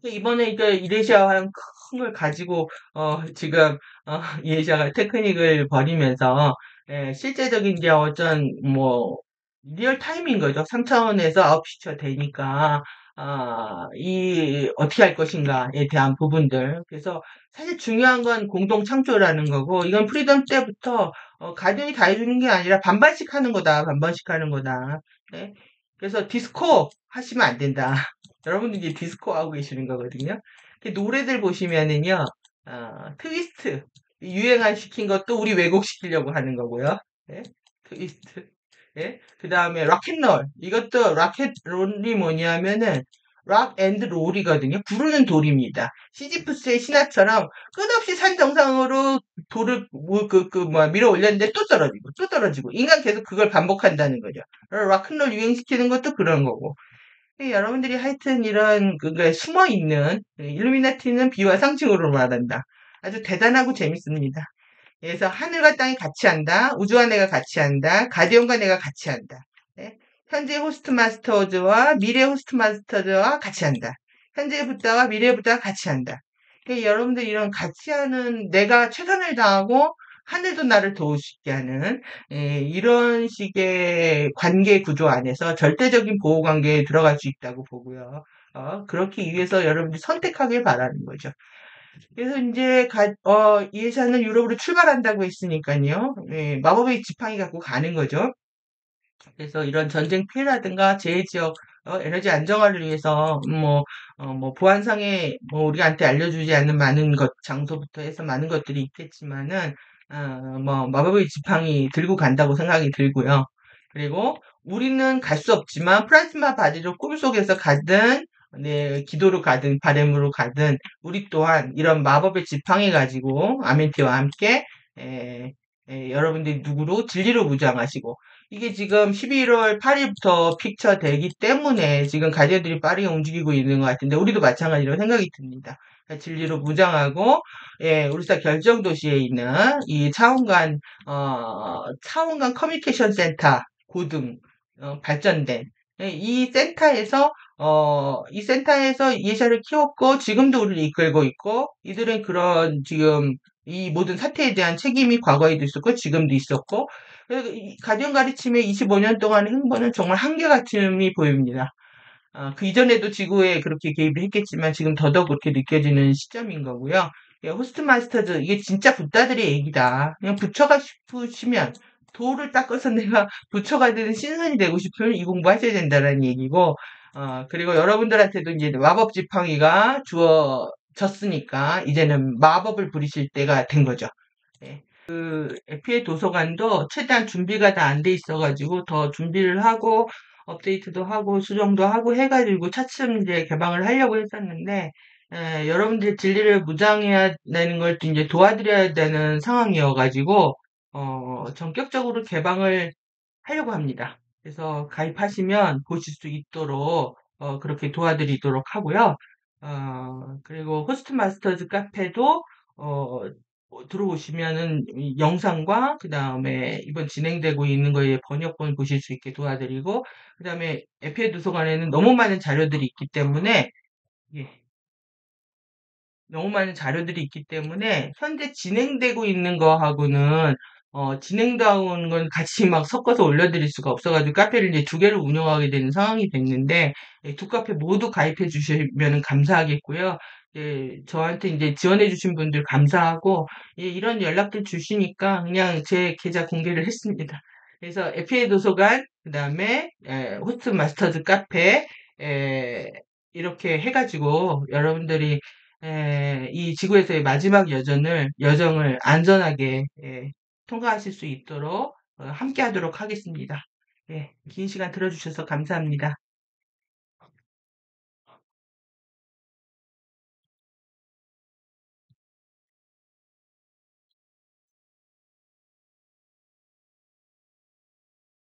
이번에 이레시아와 큰 걸 가지고 지금 이레시아가 테크닉을 벌이면서 실제적인 이제 어떤 뭐 리얼 타임인 거죠. 3차원에서 아웃피처 되니까 이 어떻게 할 것인가에 대한 부분들. 그래서 사실 중요한 건 공동 창조라는 거고 이건 프리덤 때부터 가디언이 다 해주는 게 아니라 반반씩 하는 거다. 반반씩 하는 거다. 네? 그래서 디스코 하시면 안 된다. 여러분들 이제 디스코 하고 계시는 거거든요. 노래들 보시면은요, 트위스트, 유행한 시킨 것도 우리 왜곡시키려고 하는 거고요. 네? 트위스트. 예? 그 다음에 락앤롤. 이것도 락앤롤이 뭐냐면은, 락 앤드 롤이거든요. 부르는 돌입니다. 시지프스의 신화처럼 끝없이 산 정상으로 돌을 밀어 올렸는데 또 떨어지고 또 떨어지고 인간 계속 그걸 반복한다는 거죠. 락앤롤 유행시키는 것도 그런 거고. 여러분들이 하여튼 이런 그게 숨어 있는 일루미나티는 비와 상징으로 말한다. 아주 대단하고 재밌습니다. 그래서 하늘과 땅이 같이 한다. 우주와 내가 같이 한다. 가디언과 내가 같이 한다. 네? 현재 호스트 마스터즈와 미래 호스트 마스터즈와 같이 한다. 현재의 붓다와 미래의 붓다와 같이 한다. 그러니까 여러분들 이런 같이 하는 내가 최선을 다하고 하늘도 나를 도울 수 있게 하는 이런 식의 관계 구조 안에서 절대적인 보호 관계에 들어갈 수 있다고 보고요. 그렇기 위해서 여러분들이 선택하길 바라는 거죠. 그래서 이제 이 회사는 유럽으로 출발한다고 했으니까요. 예, 마법의 지팡이 갖고 가는 거죠. 그래서 이런 전쟁 피해라든가 재해 지역 에너지 안정화를 위해서 뭐 보안상에 뭐 우리한테 알려주지 않는 많은 장소부터 해서 많은 것들이 있겠지만은 뭐 마법의 지팡이 들고 간다고 생각이 들고요. 그리고 우리는 갈 수 없지만 플라즈마 바디로 꿈속에서 가든 네, 기도로 가든 바램으로 가든 우리 또한 이런 마법의 지팡이 가지고 아멘티와 함께 여러분들이 누구로 진리로 무장하시고 이게 지금 11월 8일부터 픽처 되기 때문에 지금 가디언들이 빠르게 움직이고 있는 것 같은데 우리도 마찬가지로 생각이 듭니다. 진리로 무장하고 예, 우리사 결정도시에 있는 이 차원간 커뮤니케이션 센터 고등, 발전된 이 센터에서 예샤를 키웠고 지금도 우리를 이끌고 있고 이들은 그런 지금 이 모든 사태에 대한 책임이 과거에도 있었고 지금도 있었고 그래서 이 가정 가르침의 25년 동안의 행보는 정말 한결같음이 보입니다. 그 이전에도 지구에 그렇게 개입을 했겠지만 지금 더더욱 그렇게 느껴지는 시점인 거고요. 예, 호스트 마스터즈 이게 진짜 붓다들의 얘기다. 그냥 부처가 싶으시면 도를 닦아서 내가 부처가 되는 신선이 되고 싶으면 이 공부하셔야 된다는 얘기고 그리고 여러분들한테도 이제 마법 지팡이가 주어졌으니까 이제는 마법을 부리실 때가 된 거죠. 예. 그 에피의 도서관도 최대한 준비가 다 안 돼 있어가지고 더 준비를 하고 업데이트도 하고 수정도 하고 해가지고 차츰 이제 개방을 하려고 했었는데 여러분들 진리를 무장해야 되는 걸 또 이제 도와드려야 되는 상황이어가지고 전격적으로 개방을 하려고 합니다. 그래서 가입하시면 보실 수 있도록 그렇게 도와드리도록 하고요. 그리고 호스트 마스터즈 카페도 어, 들어오시면은 이 영상과 그다음에 이번 진행되고 있는 거에 번역본 보실 수 있게 도와드리고 그다음에 에피의 도서관에는 너무 많은 자료들이 있기 때문에 예, 너무 많은 자료들이 있기 때문에 현재 진행되고 있는 거하고는 진행다운 건 같이 막 섞어서 올려드릴 수가 없어가지고 카페를 이제 두 개를 운영하게 되는 상황이 됐는데 두 카페 모두 가입해 주시면 감사하겠고요. 예, 저한테 이제 지원해 주신 분들 감사하고 예, 이런 연락들 주시니까 그냥 제 계좌 공개를 했습니다. 그래서 FA 도서관 그다음에 호스트 마스터즈 카페 이렇게 해가지고 여러분들이 이 지구에서의 마지막 여정을 안전하게 통과하실 수 있도록 함께 하도록 하겠습니다. 긴 시간 들어주셔서 감사합니다.